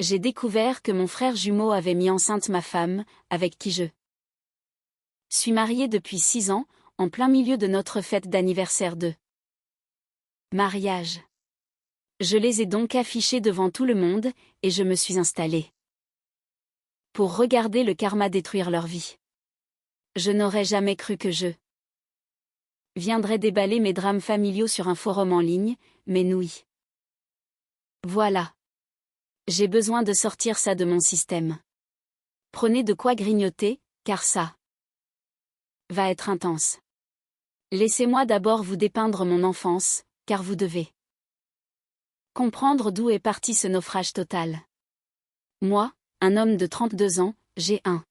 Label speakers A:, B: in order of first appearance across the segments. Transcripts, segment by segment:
A: J'ai découvert que mon frère jumeau avait mis enceinte ma femme, avec qui je suis mariée depuis 6 ans, en plein milieu de notre fête d'anniversaire de mariage. Je les ai donc affichés devant tout le monde, et je me suis installée pour regarder le karma détruire leur vie. Je n'aurais jamais cru que je viendrais déballer mes drames familiaux sur un forum en ligne, mais oui. Voilà. J'ai besoin de sortir ça de mon système. Prenez de quoi grignoter, car ça va être intense. Laissez-moi d'abord vous dépeindre mon enfance, car vous devez comprendre d'où est parti ce naufrage total. Moi, un homme de 32 ans, j'ai un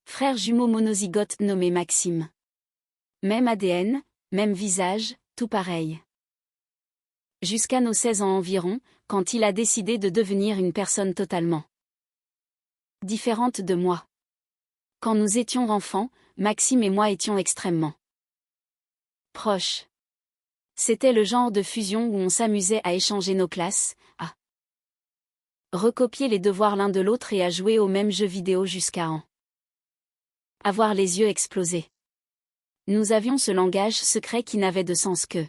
A: frère jumeau monozygote nommé Maxime. Même ADN, même visage, tout pareil. Jusqu'à nos 16 ans environ, quand il a décidé de devenir une personne totalement différente de moi. Quand nous étions enfants, Maxime et moi étions extrêmement proches. C'était le genre de fusion où on s'amusait à échanger nos classes, à recopier les devoirs l'un de l'autre et à jouer aux mêmes jeux vidéo jusqu'à en avoir les yeux explosés. Nous avions ce langage secret qui n'avait de sens que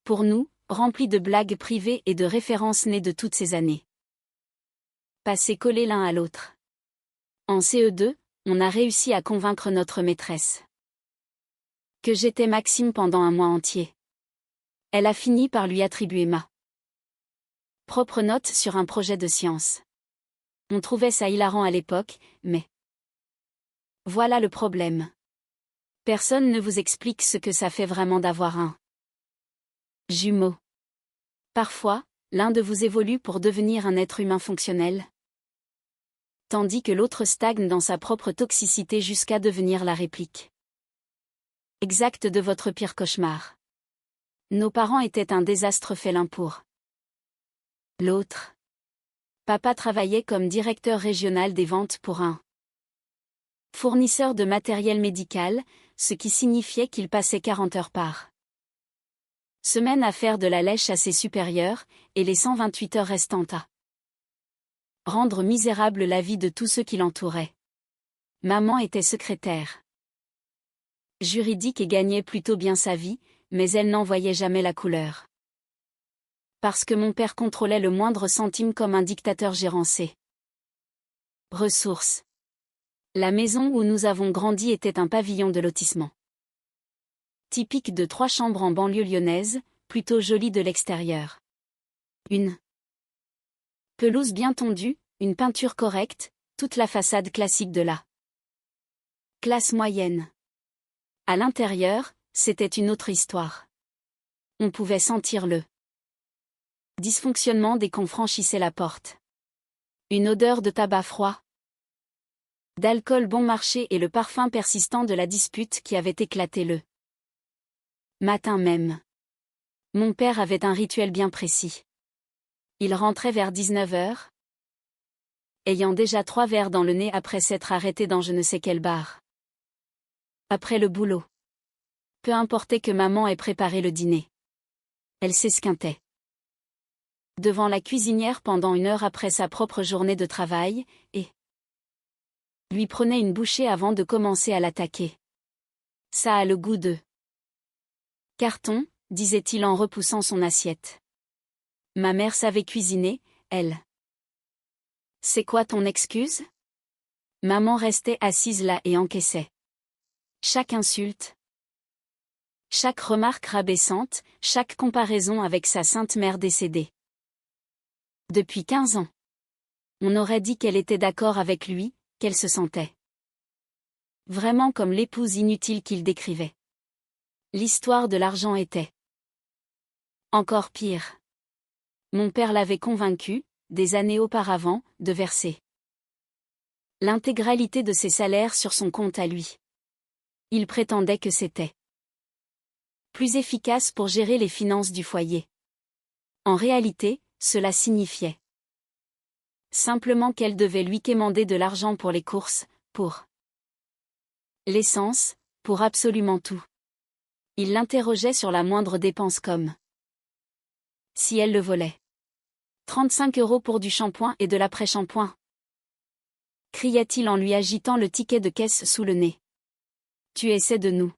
A: pour nous, rempli de blagues privées et de références nées de toutes ces années passées collés l'un à l'autre. En CE2, on a réussi à convaincre notre maîtresse que j'étais Maxime pendant un mois entier. Elle a fini par lui attribuer ma propre note sur un projet de science. On trouvait ça hilarant à l'époque, mais voilà le problème. Personne ne vous explique ce que ça fait vraiment d'avoir un jumeau. Parfois, l'un de vous évolue pour devenir un être humain fonctionnel, tandis que l'autre stagne dans sa propre toxicité jusqu'à devenir la réplique exacte de votre pire cauchemar. Nos parents étaient un désastre félin pour l'autre. Papa travaillait comme directeur régional des ventes pour un fournisseur de matériel médical, ce qui signifiait qu'il passait 40 heures par semaine à faire de la lèche à ses supérieurs, et les 128 heures restantes à rendre misérable la vie de tous ceux qui l'entouraient. Maman était secrétaire juridique et gagnait plutôt bien sa vie, mais elle n'en voyait jamais la couleur. Parce que mon père contrôlait le moindre centime comme un dictateur gérant ses ressources. La maison où nous avons grandi était un pavillon de lotissement typique de 3 chambres en banlieue lyonnaise, plutôt jolie de l'extérieur. Une pelouse bien tondue, une peinture correcte, toute la façade classique de la classe moyenne. À l'intérieur, c'était une autre histoire. On pouvait sentir le dysfonctionnement dès qu'on franchissait la porte. Une odeur de tabac froid, d'alcool bon marché et le parfum persistant de la dispute qui avait éclaté le matin même. Mon père avait un rituel bien précis. Il rentrait vers 19 heures, ayant déjà 3 verres dans le nez après s'être arrêté dans je ne sais quel bar. Après le boulot. Peu importait que maman ait préparé le dîner. Elle s'esquintait devant la cuisinière pendant 1 heure après sa propre journée de travail, et lui prenait une bouchée avant de commencer à l'attaquer. Ça a le goût de carton, disait-il en repoussant son assiette. Ma mère savait cuisiner, elle. C'est quoi ton excuse? Maman restait assise là et encaissait chaque insulte, chaque remarque rabaissante, chaque comparaison avec sa sainte mère décédée. Depuis 15 ans. On aurait dit qu'elle était d'accord avec lui, qu'elle se sentait vraiment comme l'épouse inutile qu'il décrivait. L'histoire de l'argent était encore pire. Mon père l'avait convaincu, des années auparavant, de verser l'intégralité de ses salaires sur son compte à lui. Il prétendait que c'était plus efficace pour gérer les finances du foyer. En réalité, cela signifiait simplement qu'elle devait lui quémander de l'argent pour les courses, pour l'essence, pour absolument tout. Il l'interrogeait sur la moindre dépense comme si elle le volait. 35 € pour du shampoing et de l'après-shampoing. Cria-t-il en lui agitant le ticket de caisse sous le nez. Tu essaies de nous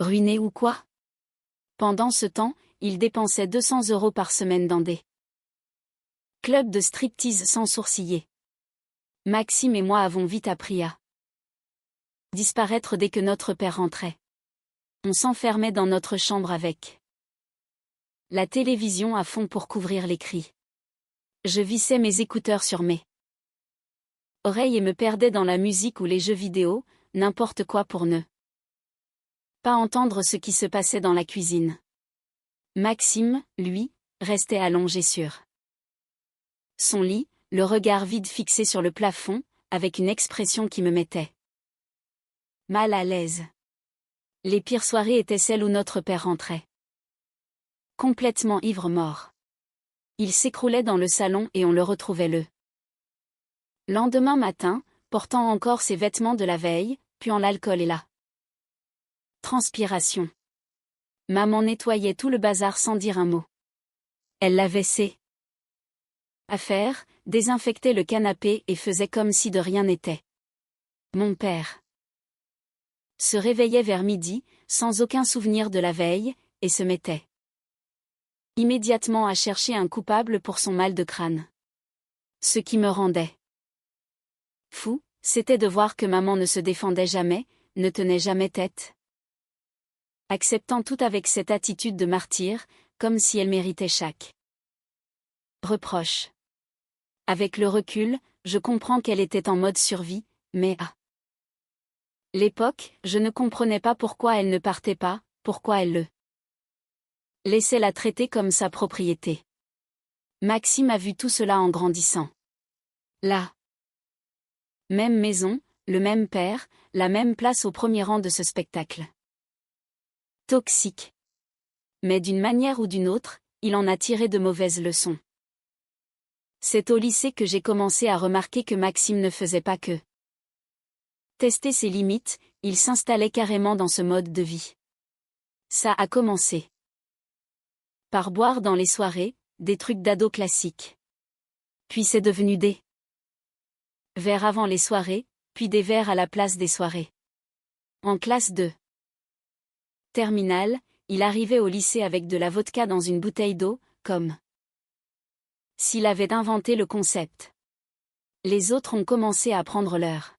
A: ruiner ou quoi? Pendant ce temps, il dépensait 200 € par semaine dans des clubs de striptease sans sourciller. Maxime et moi avons vite appris à disparaître dès que notre père rentrait. On s'enfermait dans notre chambre avec la télévision à fond pour couvrir les cris. Je vissais mes écouteurs sur mes oreilles et me perdais dans la musique ou les jeux vidéo, n'importe quoi pour ne pas entendre ce qui se passait dans la cuisine. Maxime, lui, restait allongé sur son lit, le regard vide fixé sur le plafond, avec une expression qui me mettait mal à l'aise. Les pires soirées étaient celles où notre père rentrait complètement ivre-mort. Il s'écroulait dans le salon et on le retrouvait le lendemain matin, portant encore ses vêtements de la veille, puant l'alcool et la transpiration. Maman nettoyait tout le bazar sans dire un mot. Elle lavait ses affaires, désinfectait le canapé et faisait comme si de rien n'était. Mon père se réveillait vers midi, sans aucun souvenir de la veille, et se mettait immédiatement à chercher un coupable pour son mal de crâne. Ce qui me rendait fou, c'était de voir que maman ne se défendait jamais, ne tenait jamais tête, acceptant tout avec cette attitude de martyr, comme si elle méritait chaque reproche. Avec le recul, je comprends qu'elle était en mode survie, mais à l'époque, je ne comprenais pas pourquoi elle ne partait pas, pourquoi elle le laissait la traiter comme sa propriété. Maxime a vu tout cela en grandissant. La même maison, le même père, la même place au premier rang de ce spectacle toxique. Mais d'une manière ou d'une autre, il en a tiré de mauvaises leçons. C'est au lycée que j'ai commencé à remarquer que Maxime ne faisait pas que tester ses limites, il s'installait carrément dans ce mode de vie. Ça a commencé par boire dans les soirées, des trucs d'ado classiques. Puis c'est devenu des verres avant les soirées, puis des verres à la place des soirées. En classe 2 terminale, il arrivait au lycée avec de la vodka dans une bouteille d'eau, comme s'il avait inventé le concept. Les autres ont commencé à prendre leur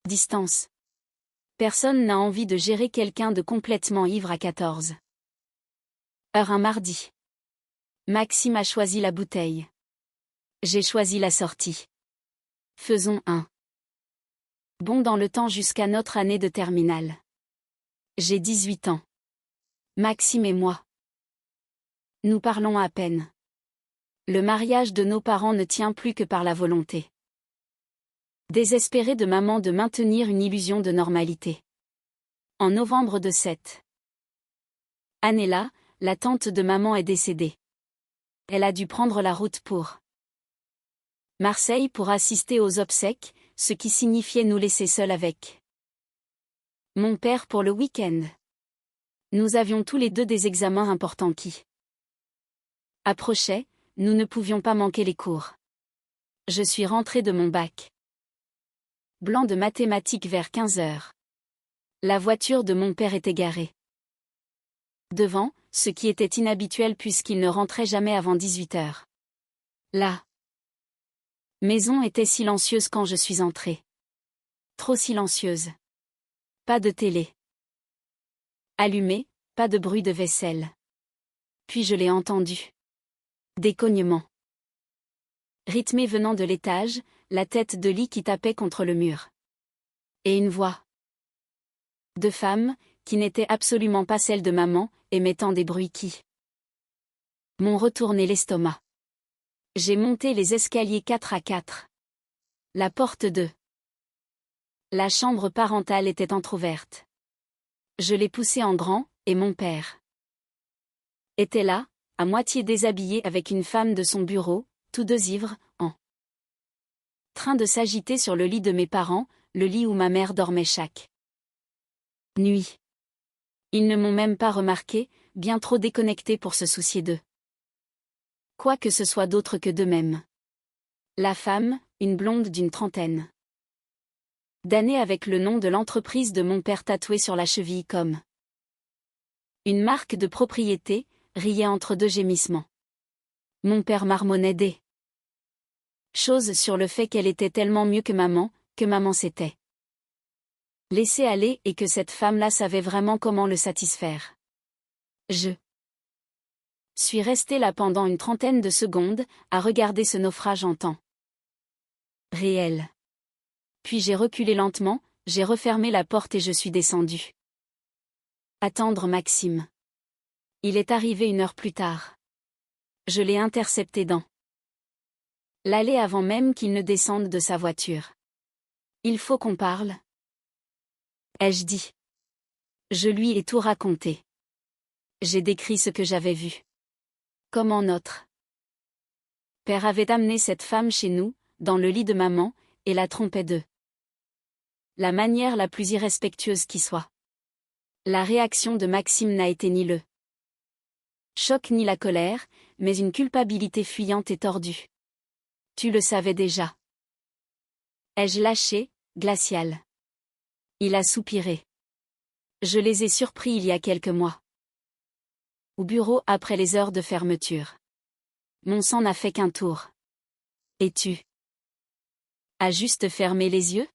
A: distance. Personne n'a envie de gérer quelqu'un de complètement ivre à 14 heures un mardi. Maxime a choisi la bouteille. J'ai choisi la sortie. Faisons un bond dans le temps jusqu'à notre année de terminale. J'ai 18 ans. Maxime et moi. Nous parlons à peine. Le mariage de nos parents ne tient plus que par la volonté désespérée de maman de maintenir une illusion de normalité. En novembre de cette année-là, la tante de maman est décédée. Elle a dû prendre la route pour Marseille pour assister aux obsèques, ce qui signifiait nous laisser seuls avec mon père pour le week-end. Nous avions tous les deux des examens importants qui approchaient, nous ne pouvions pas manquer les cours. Je suis rentré de mon bac blanc de mathématiques vers 15 heures. La voiture de mon père était garée devant, ce qui était inhabituel puisqu'il ne rentrait jamais avant 18 heures. La maison était silencieuse quand je suis entré. Trop silencieuse. Pas de télé allumée, pas de bruit de vaisselle. Puis je l'ai entendu. Des cognements rythmés venant de l'étage, la tête de lit qui tapait contre le mur. Et une voix de femme, qui n'était absolument pas celle de maman, émettant des bruits qui m'ont retourné l'estomac. J'ai monté les escaliers 4 à 4. La porte de la chambre parentale était entr'ouverte. Je l'ai poussée en grand, et mon père était là, à moitié déshabillé avec une femme de son bureau, tous deux ivres, en train de s'agiter sur le lit de mes parents, le lit où ma mère dormait chaque nuit. Ils ne m'ont même pas remarqué, bien trop déconnecté pour se soucier d'eux. Quoi que ce soit d'autre que d'eux-mêmes. La femme, une blonde d'une trentaine d'années avec le nom de l'entreprise de mon père tatoué sur la cheville comme une marque de propriété, riait entre deux gémissements. Mon père marmonnait des choses sur le fait qu'elle était tellement mieux que maman s'était laissée aller et que cette femme-là savait vraiment comment le satisfaire. Je suis resté là pendant une trentaine de secondes, à regarder ce naufrage en temps réel. Puis j'ai reculé lentement, j'ai refermé la porte et je suis descendu. Attendre Maxime. Il est arrivé 1 heure plus tard. Je l'ai intercepté dans l'allée avant même qu'il ne descende de sa voiture. Il faut qu'on parle, ai-je dit. Je lui ai tout raconté. J'ai décrit ce que j'avais vu. Comment notre père avait amené cette femme chez nous, dans le lit de maman, et la trompait de la manière la plus irrespectueuse qui soit. La réaction de Maxime n'a été ni le choc ni la colère, mais une culpabilité fuyante et tordue. Tu le savais déjà. Ai-je lâché, glacial. Il a soupiré. Je les ai surpris il y a quelques mois. Au bureau après les heures de fermeture. Mon sang n'a fait qu'un tour. Et tu as juste fermé les yeux?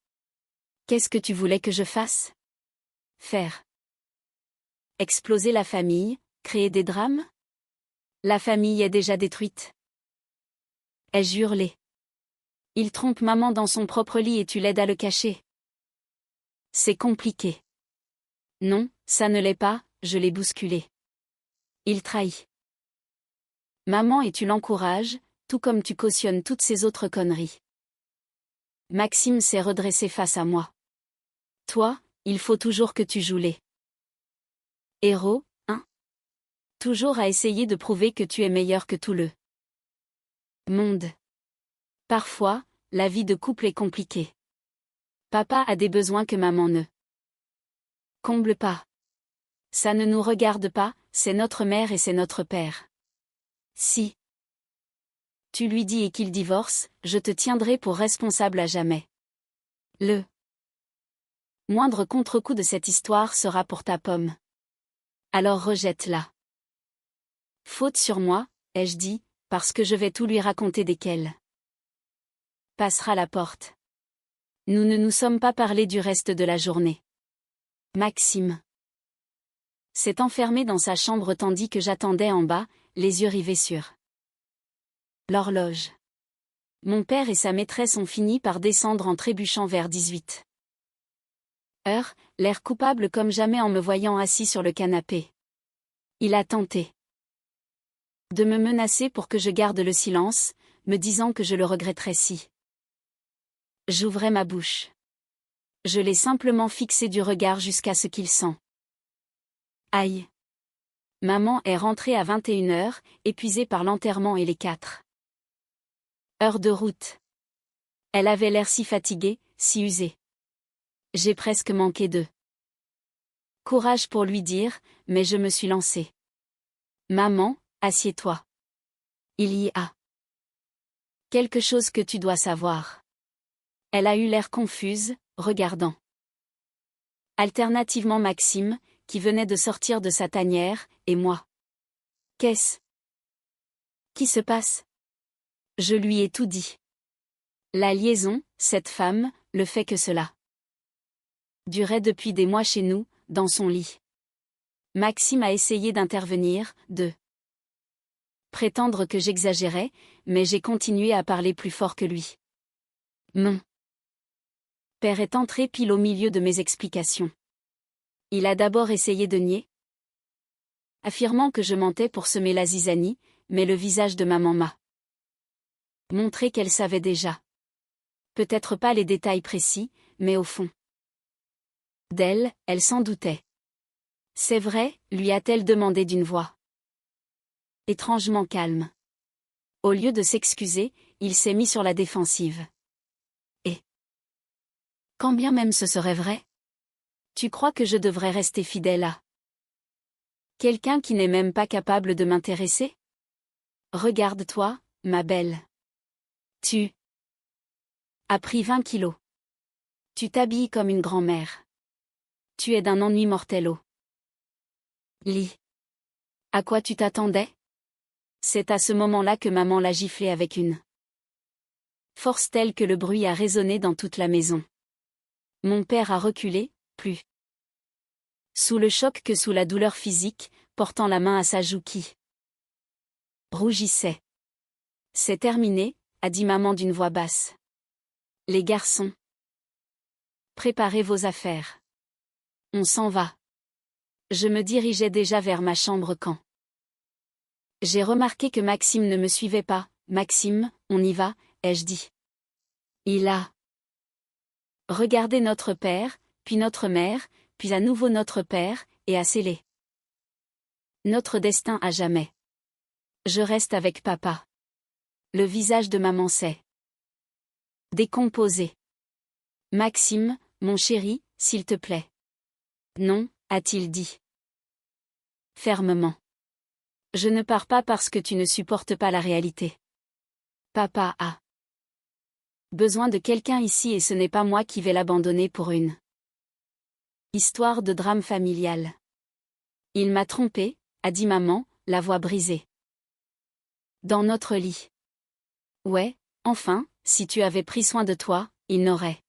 A: Qu'est-ce que tu voulais que je fasse? Faire exploser la famille, créer des drames? La famille est déjà détruite. Ai-je hurlé. Il trompe maman dans son propre lit et tu l'aides à le cacher. C'est compliqué. Non, ça ne l'est pas, je l'ai bousculé. Il trahit maman et tu l'encourages, tout comme tu cautionnes toutes ces autres conneries. Maxime s'est redressé face à moi. Toi, il faut toujours que tu joues les héros, hein? Toujours à essayer de prouver que tu es meilleur que tout le monde. Parfois, la vie de couple est compliquée. Papa a des besoins que maman ne comble pas. Ça ne nous regarde pas, c'est notre mère et c'est notre père. Si tu lui dis et qu'il divorce, je te tiendrai pour responsable à jamais. Le moindre contre-coup de cette histoire sera pour ta pomme. Alors rejette-la. Faute sur moi, ai-je dit, parce que je vais tout lui raconter dès qu'elle passera la porte. Nous ne nous sommes pas parlé du reste de la journée. Maxime s'est enfermé dans sa chambre tandis que j'attendais en bas, les yeux rivés sur l'horloge. Mon père et sa maîtresse ont fini par descendre en trébuchant vers 18 heures, l'air coupable comme jamais en me voyant assis sur le canapé. Il a tenté de me menacer pour que je garde le silence, me disant que je le regretterais si j'ouvrais ma bouche. Je l'ai simplement fixé du regard jusqu'à ce qu'il sent. Aïe. Maman est rentrée à 21 heures, épuisée par l'enterrement et les 4 heures de route. Elle avait l'air si fatiguée, si usée. J'ai presque manqué de courage pour lui dire, mais je me suis lancée. Maman, assieds-toi. Il y a quelque chose que tu dois savoir. Elle a eu l'air confuse, regardant alternativement Maxime, qui venait de sortir de sa tanière, et moi. Qu'est-ce qui se passe? Je lui ai tout dit. La liaison, cette femme, le fait que cela durait depuis des mois chez nous, dans son lit. Maxime a essayé d'intervenir, de prétendre que j'exagérais, mais j'ai continué à parler plus fort que lui. Mon père est entré pile au milieu de mes explications. Il a d'abord essayé de nier, affirmant que je mentais pour semer la zizanie, mais le visage de maman m'a montré qu'elle savait déjà. Peut-être pas les détails précis, mais au fond d'elle, elle s'en doutait. C'est vrai, lui a-t-elle demandé d'une voix étrangement calme. Au lieu de s'excuser, il s'est mis sur la défensive. Et quand bien même ce serait vrai, tu crois que je devrais rester fidèle à quelqu'un qui n'est même pas capable de m'intéresser? Regarde-toi, ma belle. Tu as pris 20 kilos. Tu t'habilles comme une grand-mère. Tu es d'un ennui mortel au lit. À quoi tu t'attendais? C'est à ce moment-là que maman l'a giflé avec une force telle que le bruit a résonné dans toute la maison. Mon père a reculé, plus sous le choc que sous la douleur physique, portant la main à sa joue qui rougissait. C'est terminé, a dit maman d'une voix basse. Les garçons, préparez vos affaires. On s'en va. Je me dirigeais déjà vers ma chambre quand j'ai remarqué que Maxime ne me suivait pas. Maxime, on y va, ai-je dit. Il a regardé notre père, puis notre mère, puis à nouveau notre père, et a scellé notre destin à jamais. Je reste avec papa. Le visage de maman s'est décomposé. Maxime, mon chéri, s'il te plaît. Non, a-t-il dit fermement. Je ne pars pas parce que tu ne supportes pas la réalité. Papa a besoin de quelqu'un ici et ce n'est pas moi qui vais l'abandonner pour une histoire de drame familial. Il m'a trompé, a dit maman, la voix brisée. Dans notre lit. Ouais, enfin, si tu avais pris soin de toi, il n'aurait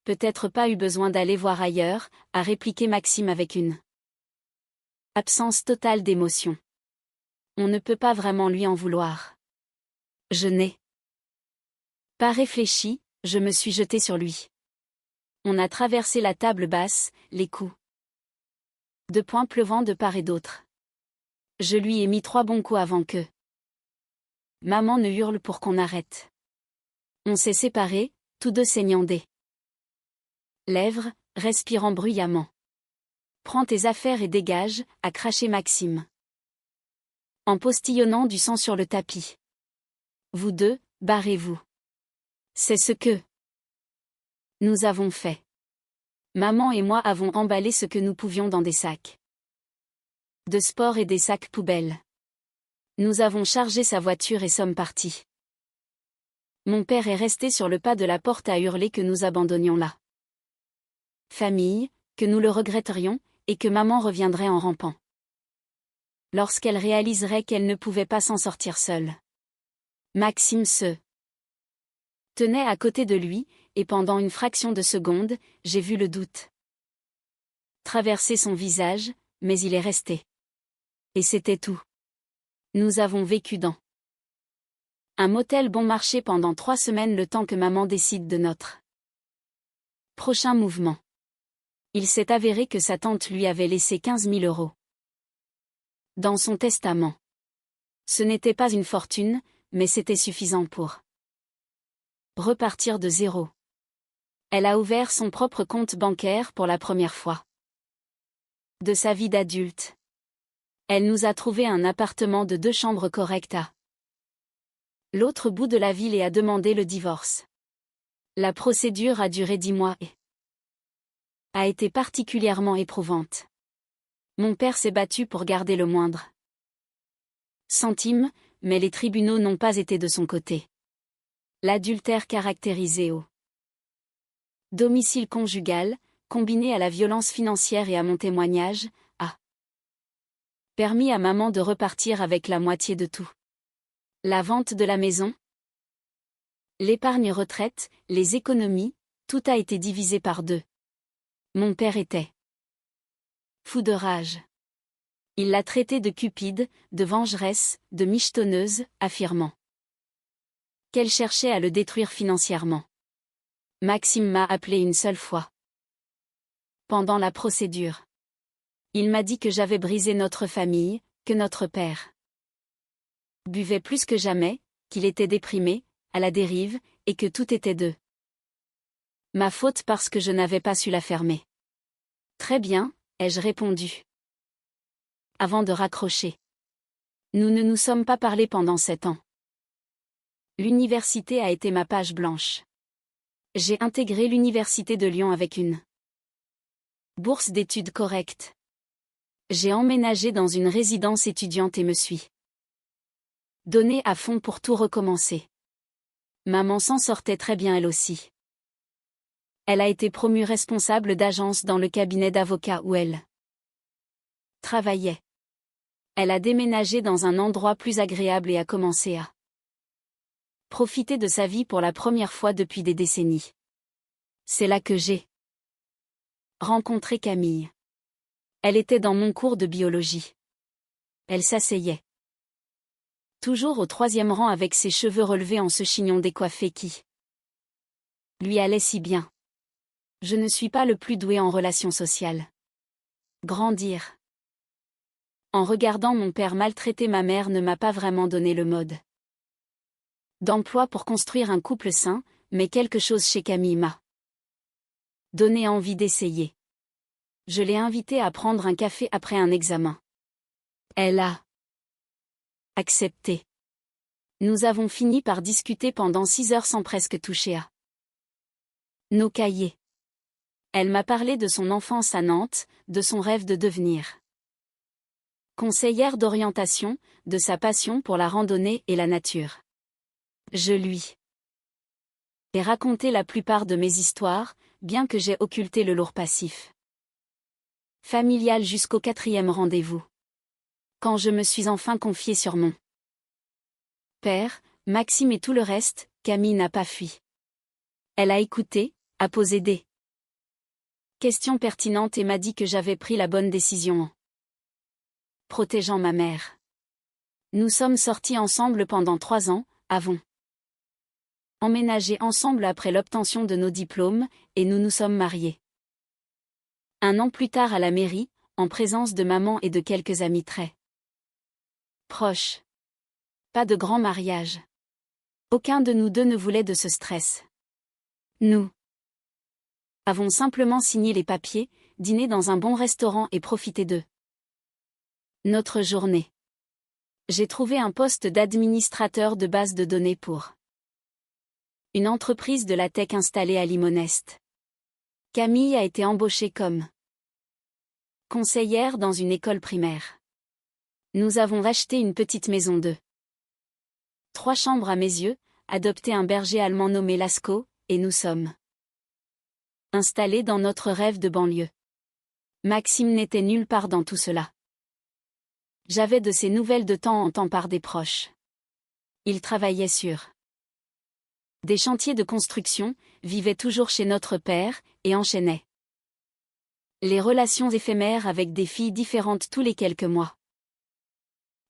A: peut-être pas eu besoin d'aller voir ailleurs, a répliqué Maxime avec une absence totale d'émotion. On ne peut pas vraiment lui en vouloir. Je n'ai pas réfléchi, je me suis jetée sur lui. On a traversé la table basse, les coups de poing pleuvant de part et d'autre. Je lui ai mis 3 bons coups avant que maman ne hurle pour qu'on arrête. On s'est séparés, tous deux saignant des lèvres, respirant bruyamment. Prends tes affaires et dégage, a craché Maxime. En postillonnant du sang sur le tapis. Vous deux, barrez-vous. C'est ce que nous avons fait. Maman et moi avons emballé ce que nous pouvions dans des sacs de sport et des sacs poubelles. Nous avons chargé sa voiture et sommes partis. Mon père est resté sur le pas de la porte à hurler que nous abandonnions la famille, que nous le regretterions, et que maman reviendrait en rampant. Lorsqu'elle réaliserait qu'elle ne pouvait pas s'en sortir seule. Maxime se tenait à côté de lui, et pendant une fraction de seconde, j'ai vu le doute traverser son visage, mais il est resté. Et c'était tout. Nous avons vécu dans un motel bon marché pendant 3 semaines le temps que maman décide de notre prochain mouvement. Il s'est avéré que sa tante lui avait laissé 15 000 € dans son testament. Ce n'était pas une fortune, mais c'était suffisant pour repartir de zéro. Elle a ouvert son propre compte bancaire pour la première fois de sa vie d'adulte. Elle nous a trouvé un appartement de 2 chambres correct à l'autre bout de la ville et a demandé le divorce. La procédure a duré 10 mois et a été particulièrement éprouvante. Mon père s'est battu pour garder le moindre centime, mais les tribunaux n'ont pas été de son côté. L'adultère caractérisé au domicile conjugal, combiné à la violence financière et à mon témoignage, a permis à maman de repartir avec la moitié de tout. La vente de la maison, l'épargne retraite, les économies, tout a été divisé par 2. Mon père était fou de rage. Il l'a traitée de cupide, de vengeresse, de michetonneuse, affirmant qu'elle cherchait à le détruire financièrement. Maxime m'a appelé une seule fois. Pendant la procédure. Il m'a dit que j'avais brisé notre famille, que notre père buvait plus que jamais, qu'il était déprimé, à la dérive, et que tout était de ma faute parce que je n'avais pas su la fermer. Très bien, ai-je répondu. Avant de raccrocher. Nous ne nous sommes pas parlé pendant 7 ans. L'université a été ma page blanche. J'ai intégré l'université de Lyon avec une bourse d'études correcte. J'ai emménagé dans une résidence étudiante et me suis Donner à fond pour tout recommencer. Maman s'en sortait très bien elle aussi. Elle a été promue responsable d'agence dans le cabinet d'avocats où elle travaillait. Elle a déménagé dans un endroit plus agréable et a commencé à profiter de sa vie pour la première fois depuis des décennies. C'est là que j'ai rencontré Camille. Elle était dans mon cours de biologie. Elle s'asseyait toujours au 3e rang avec ses cheveux relevés en ce chignon décoiffé qui lui allait si bien. Je ne suis pas le plus doué en relations sociales. Grandir en regardant mon père maltraiter ma mère ne m'a pas vraiment donné le mode d'emploi pour construire un couple sain, mais quelque chose chez Camille m'a donné envie d'essayer. Je l'ai invitée à prendre un café après un examen. Elle a accepté. Nous avons fini par discuter pendant 6 heures sans presque toucher à nos cahiers. Elle m'a parlé de son enfance à Nantes, de son rêve de devenir conseillère d'orientation, de sa passion pour la randonnée et la nature. Je lui ai raconté la plupart de mes histoires, bien que j'ai occulté le lourd passif familial jusqu'au 4e rendez-vous. Quand je me suis enfin confiée sur mon père, Maxime et tout le reste, Camille n'a pas fui. Elle a écouté, a posé des questions pertinentes et m'a dit que j'avais pris la bonne décision en protégeant ma mère. Nous sommes sortis ensemble pendant 3 ans, avons emménagé ensemble après l'obtention de nos diplômes, et nous nous sommes mariés. 1 an plus tard à la mairie, en présence de maman et de quelques amis très proches. Pas de grand mariage. Aucun de nous deux ne voulait de ce stress. Nous avons simplement signé les papiers, dîné dans un bon restaurant et profité de notre journée. J'ai trouvé un poste d'administrateur de base de données pour une entreprise de la tech installée à Limonest. Camille a été embauchée comme conseillère dans une école primaire. Nous avons acheté une petite maison de 3 chambres à mes yeux, adopté un berger allemand nommé Lascaux, et nous sommes installés dans notre rêve de banlieue. Maxime n'était nulle part dans tout cela. J'avais de ses nouvelles de temps en temps par des proches. Il travaillait sur des chantiers de construction, vivait toujours chez notre père, et enchaînait les relations éphémères avec des filles différentes tous les quelques mois.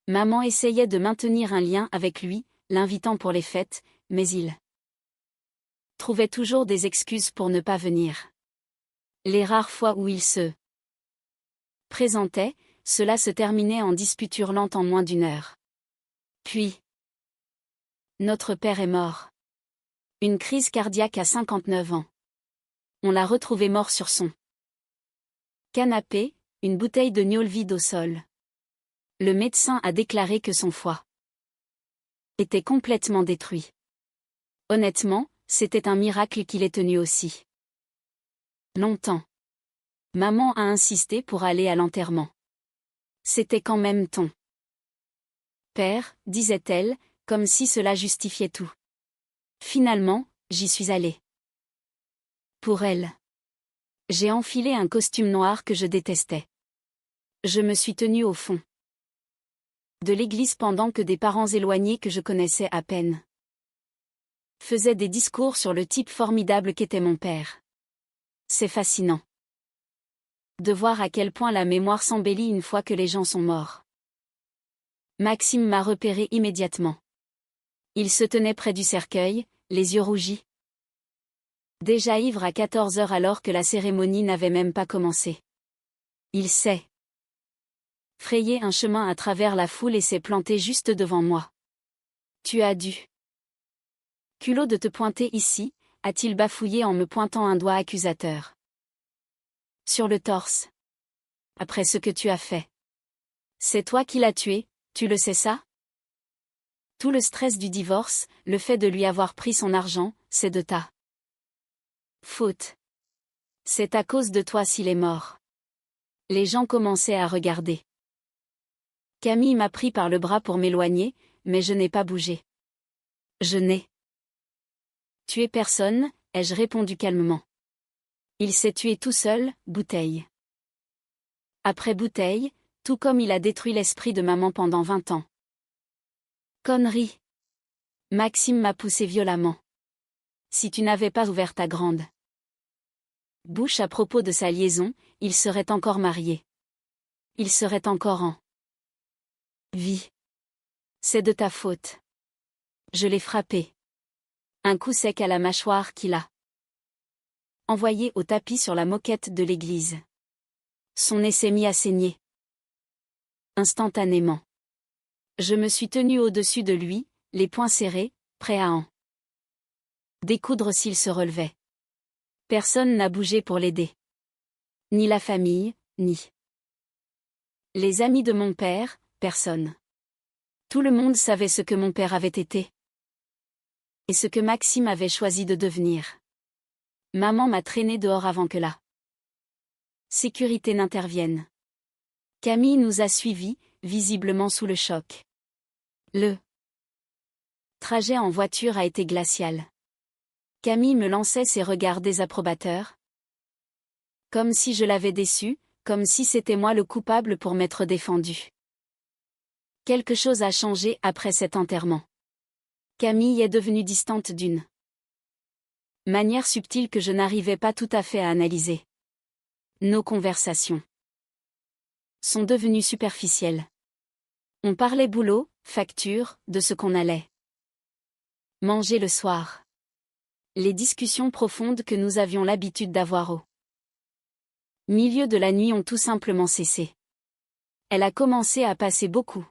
A: Maman essayait de maintenir un lien avec lui, l'invitant pour les fêtes, mais il trouvait toujours des excuses pour ne pas venir. Les rares fois où il se présentait, cela se terminait en dispute hurlante en moins d'1 heure. Puis, notre père est mort. Une crise cardiaque à 59 ans. On l'a retrouvé mort sur son canapé, une bouteille de gnôle vide au sol. Le médecin a déclaré que son foie était complètement détruit. Honnêtement, c'était un miracle qu'il ait tenu aussi longtemps. Maman a insisté pour aller à l'enterrement. C'était quand même ton père, disait-elle, comme si cela justifiait tout. Finalement, j'y suis allée. Pour elle. J'ai enfilé un costume noir que je détestais. Je me suis tenue au fond de l'église pendant que des parents éloignés que je connaissais à peine faisaient des discours sur le type formidable qu'était mon père. C'est fascinant de voir à quel point la mémoire s'embellit une fois que les gens sont morts. Maxime m'a repéré immédiatement. Il se tenait près du cercueil, les yeux rougis. Déjà ivre à 14 heures alors que la cérémonie n'avait même pas commencé. Il s'est frayé un chemin à travers la foule et s'est planté juste devant moi. Tu as du culot de te pointer ici, a-t-il bafouillé en me pointant un doigt accusateur. Sur le torse. Après ce que tu as fait. C'est toi qui l'as tué, tu le sais ça? Tout le stress du divorce, le fait de lui avoir pris son argent, c'est de ta faute. C'est à cause de toi s'il est mort. Les gens commençaient à regarder. Camille m'a pris par le bras pour m'éloigner, mais je n'ai pas bougé. Je n'ai tué personne, ai-je répondu calmement. Il s'est tué tout seul, bouteille. Après bouteille, tout comme il a détruit l'esprit de maman pendant 20 ans. Connerie. Maxime m'a poussé violemment. Si tu n'avais pas ouvert ta grande bouche à propos de sa liaison, il serait encore marié. Il serait encore en vie. C'est de ta faute. Je l'ai frappé. Un coup sec à la mâchoire qu'il a envoyé au tapis sur la moquette de l'église. Son nez s'est mis à saigner. Instantanément. Je me suis tenu au-dessus de lui, les poings serrés, prêt à en découdre s'il se relevait. Personne n'a bougé pour l'aider. Ni la famille, ni les amis de mon père, personne. Tout le monde savait ce que mon père avait été. Et ce que Maxime avait choisi de devenir. Maman m'a traîné dehors avant que la sécurité n'intervienne. Camille nous a suivis, visiblement sous le choc. Le trajet en voiture a été glacial. Camille me lançait ses regards désapprobateurs. Comme si je l'avais déçu, comme si c'était moi le coupable pour m'être défendu. Quelque chose a changé après cet enterrement. Camille est devenue distante d'une manière subtile que je n'arrivais pas tout à fait à analyser. Nos conversations sont devenues superficielles. On parlait boulot, facture, de ce qu'on allait manger le soir. Les discussions profondes que nous avions l'habitude d'avoir au milieu de la nuit ont tout simplement cessé. Elle a commencé à passer beaucoup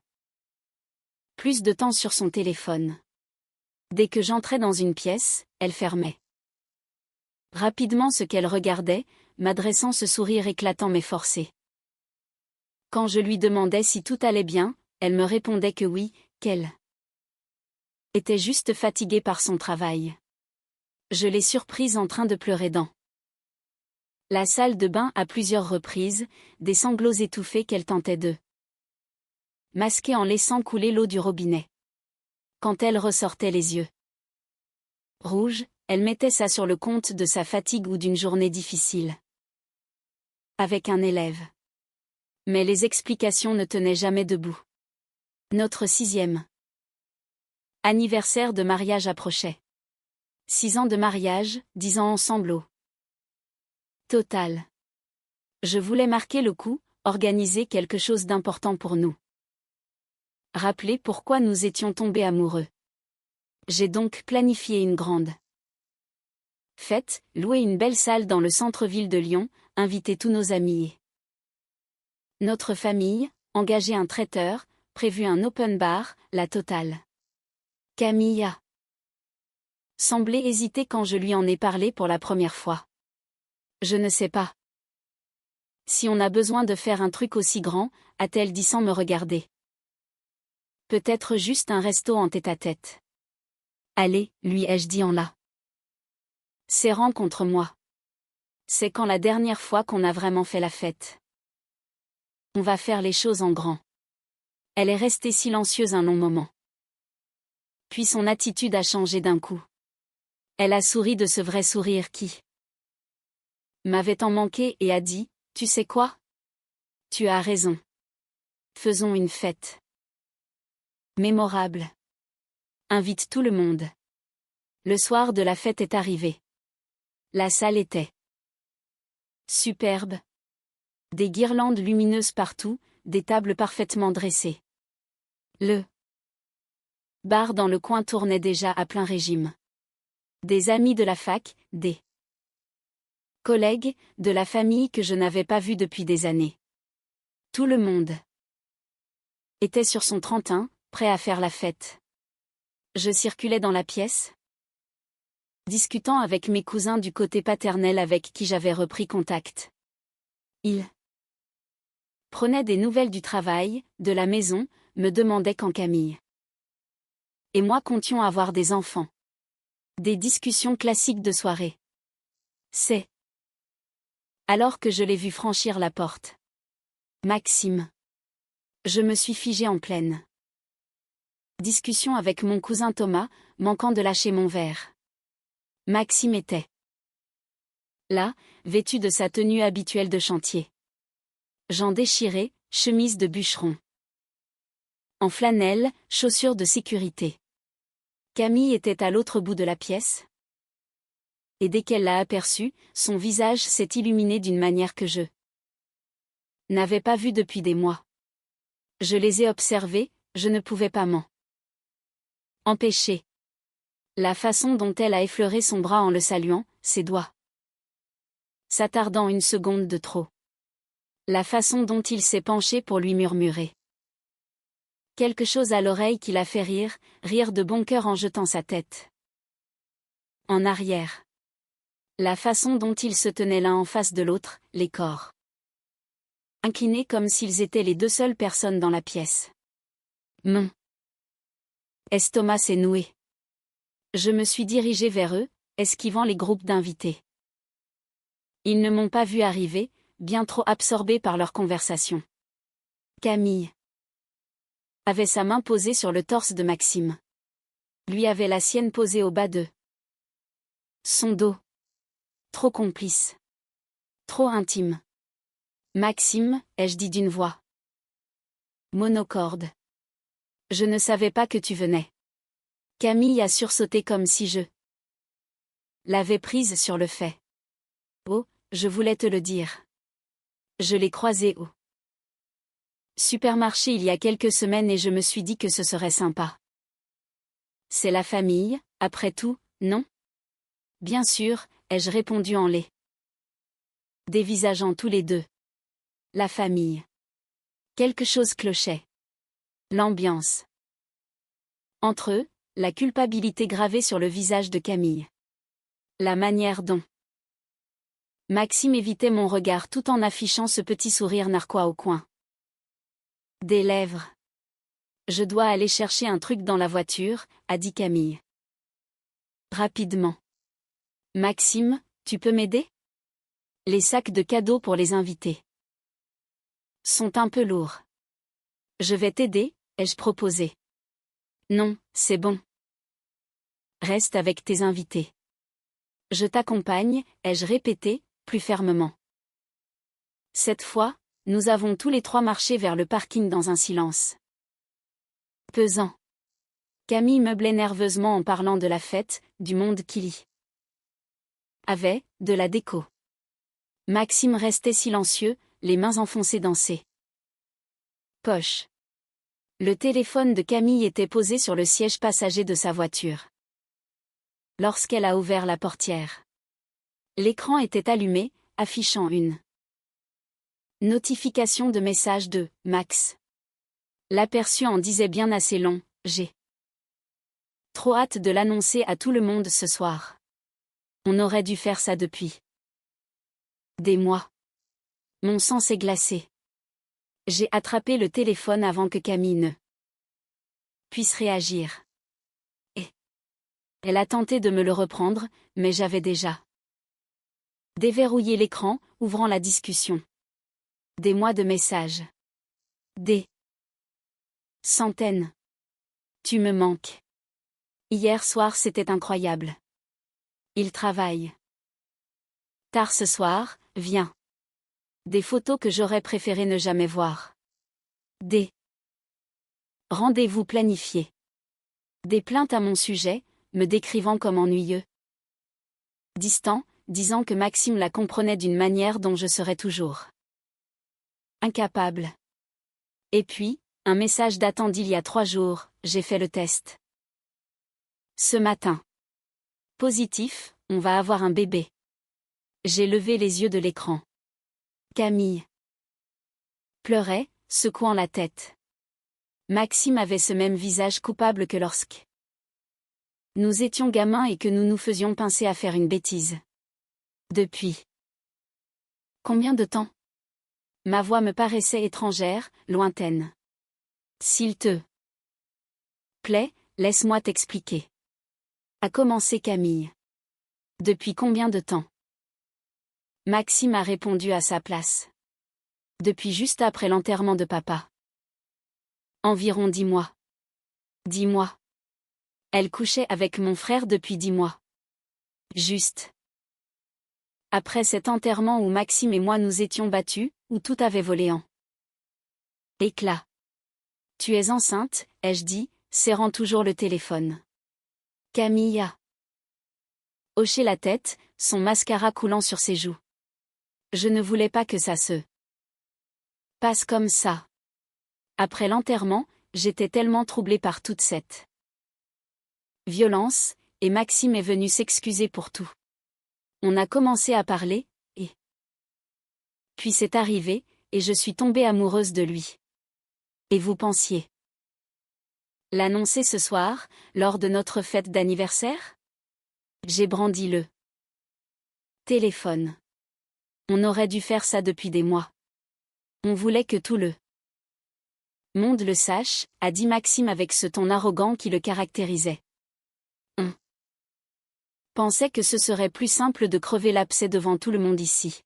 A: plus de temps sur son téléphone. Dès que j'entrais dans une pièce, elle fermait rapidement ce qu'elle regardait, m'adressant ce sourire éclatant mais forcé. Quand je lui demandais si tout allait bien, elle me répondait que oui, qu'elle était juste fatiguée par son travail. Je l'ai surprise en train de pleurer dans la salle de bain à plusieurs reprises, des sanglots étouffés qu'elle tentait de masquer en laissant couler l'eau du robinet. Quand elle ressortait les yeux rouges, elle mettait ça sur le compte de sa fatigue ou d'une journée difficile avec un élève. Mais les explications ne tenaient jamais debout. Notre 6e anniversaire de mariage approchait. 6 ans de mariage, 10 ans ensemble au total. Je voulais marquer le coup, organiser quelque chose d'important pour nous. Rappeler pourquoi nous étions tombés amoureux. J'ai donc planifié une grande fête, loué une belle salle dans le centre-ville de Lyon, invité tous nos amis et notre famille, engagé un traiteur, prévu un open bar, la totale. Camille a semblé hésiter quand je lui en ai parlé pour la première fois. Je ne sais pas si on a besoin de faire un truc aussi grand, a-t-elle dit sans me regarder. Peut-être juste un resto en tête-à-tête. Allez, lui ai-je dit en la serrant contre moi. C'est quand la dernière fois qu'on a vraiment fait la fête. On va faire les choses en grand. Elle est restée silencieuse un long moment. Puis son attitude a changé d'un coup. Elle a souri de ce vrai sourire qui m'avait tant manqué et a dit, « Tu sais quoi? Tu as raison. Faisons une fête. Mémorable. Invite tout le monde. » Le soir de la fête est arrivé. La salle était superbe. Des guirlandes lumineuses partout, des tables parfaitement dressées. Le bar dans le coin tournait déjà à plein régime. Des amis de la fac, des collègues, de la famille que je n'avais pas vus depuis des années. Tout le monde était sur son 31, prêt à faire la fête. Je circulais dans la pièce, discutant avec mes cousins du côté paternel avec qui j'avais repris contact. Ils prenaient des nouvelles du travail, de la maison, me demandaient quand Camille et moi comptions avoir des enfants. Des discussions classiques de soirée. C'est alors que je l'ai vu franchir la porte. Maxime. Je me suis figée en pleine Discussion avec mon cousin Thomas, manquant de lâcher mon verre. Maxime était là, vêtu de sa tenue habituelle de chantier. Jean déchiré, chemise de bûcheron. En flanelle, chaussures de sécurité. Camille était à l'autre bout de la pièce. Et dès qu'elle l'a aperçu, son visage s'est illuminé d'une manière que je n'avais pas vue depuis des mois. Je les ai observés, je ne pouvais pas m'en empêcher. La façon dont elle a effleuré son bras en le saluant, ses doigts s'attardant une seconde de trop. La façon dont il s'est penché pour lui murmurer quelque chose à l'oreille qui l'a fait rire, rire de bon cœur en jetant sa tête en arrière. La façon dont ils se tenaient l'un en face de l'autre, les corps inclinés comme s'ils étaient les deux seules personnes dans la pièce. Mon estomac s'est noué. Je me suis dirigée vers eux, esquivant les groupes d'invités. Ils ne m'ont pas vu arriver, bien trop absorbés par leur conversation. Camille avait sa main posée sur le torse de Maxime. Lui avait la sienne posée au bas de son dos. Trop complice. Trop intime. Maxime, ai-je dit d'une voix monocorde. Je ne savais pas que tu venais. Camille a sursauté comme si je l'avais prise sur le fait. Oh, je voulais te le dire. Je l'ai croisé au supermarché il y a quelques semaines et je me suis dit que ce serait sympa. C'est la famille, après tout, non? Bien sûr, ai-je répondu en les dévisageant tous les deux. La famille. Quelque chose clochait. L'ambiance. Entre eux, la culpabilité gravée sur le visage de Camille. La manière dont Maxime évitait mon regard tout en affichant ce petit sourire narquois au coin des lèvres. Je dois aller chercher un truc dans la voiture, a dit Camille. Rapidement. Maxime, tu peux m'aider? Les sacs de cadeaux pour les invités sont un peu lourds. Je vais t'aider, ai-je proposé. Non, c'est bon. Reste avec tes invités. Je t'accompagne, ai-je répété, plus fermement. Cette fois, nous avons tous les trois marché vers le parking dans un silence pesant. Camille meublait nerveusement en parlant de la fête, du monde qu'il y avait, de la déco. Maxime restait silencieux, les mains enfoncées dans ses poches. Le téléphone de Camille était posé sur le siège passager de sa voiture. Lorsqu'elle a ouvert la portière, l'écran était allumé, affichant une notification de message de « Max ». L'aperçu en disait bien assez long, j'ai trop hâte de l'annoncer à tout le monde ce soir. On aurait dû faire ça depuis des mois. Mon sang s'est glacé. J'ai attrapé le téléphone avant que Camille ne puisse réagir. Et elle a tenté de me le reprendre, mais j'avais déjà déverrouillé l'écran, ouvrant la discussion. Des mois de messages. Des centaines. Tu me manques. Hier soir c'était incroyable. Il travaille tard ce soir, viens. Des photos que j'aurais préféré ne jamais voir. Des rendez-vous planifiés. Des plaintes à mon sujet, me décrivant comme ennuyeux. Distant, disant que Maxime la comprenait d'une manière dont je serais toujours incapable. Et puis, un message datant d'il y a 3 jours, j'ai fait le test. Ce matin. Positif, on va avoir un bébé. J'ai levé les yeux de l'écran. Camille pleurait, secouant la tête. Maxime avait ce même visage coupable que lorsque nous étions gamins et que nous nous faisions pincer à faire une bêtise. Depuis combien de temps? Ma voix me paraissait étrangère, lointaine. S'il te plaît, laisse-moi t'expliquer. A commencé Camille. Depuis combien de temps? Maxime a répondu à sa place. Depuis juste après l'enterrement de papa. Environ 10 mois. 10 mois. Elle couchait avec mon frère depuis 10 mois. Juste. Après cet enterrement où Maxime et moi nous étions battus, où tout avait volé en éclats. Tu es enceinte, ai-je dit, serrant toujours le téléphone. Camille a hoché la tête, son mascara coulant sur ses joues. Je ne voulais pas que ça se passe comme ça. Après l'enterrement, j'étais tellement troublée par toute cette violence, et Maxime est venu s'excuser pour tout. On a commencé à parler, et puis c'est arrivé, et je suis tombée amoureuse de lui. Et vous pensiez l'annoncer ce soir, lors de notre fête d'anniversaire? J'ai brandi le téléphone. On aurait dû faire ça depuis des mois. On voulait que tout le monde le sache, a dit Maxime avec ce ton arrogant qui le caractérisait. On pensait que ce serait plus simple de crever l'abcès devant tout le monde ici.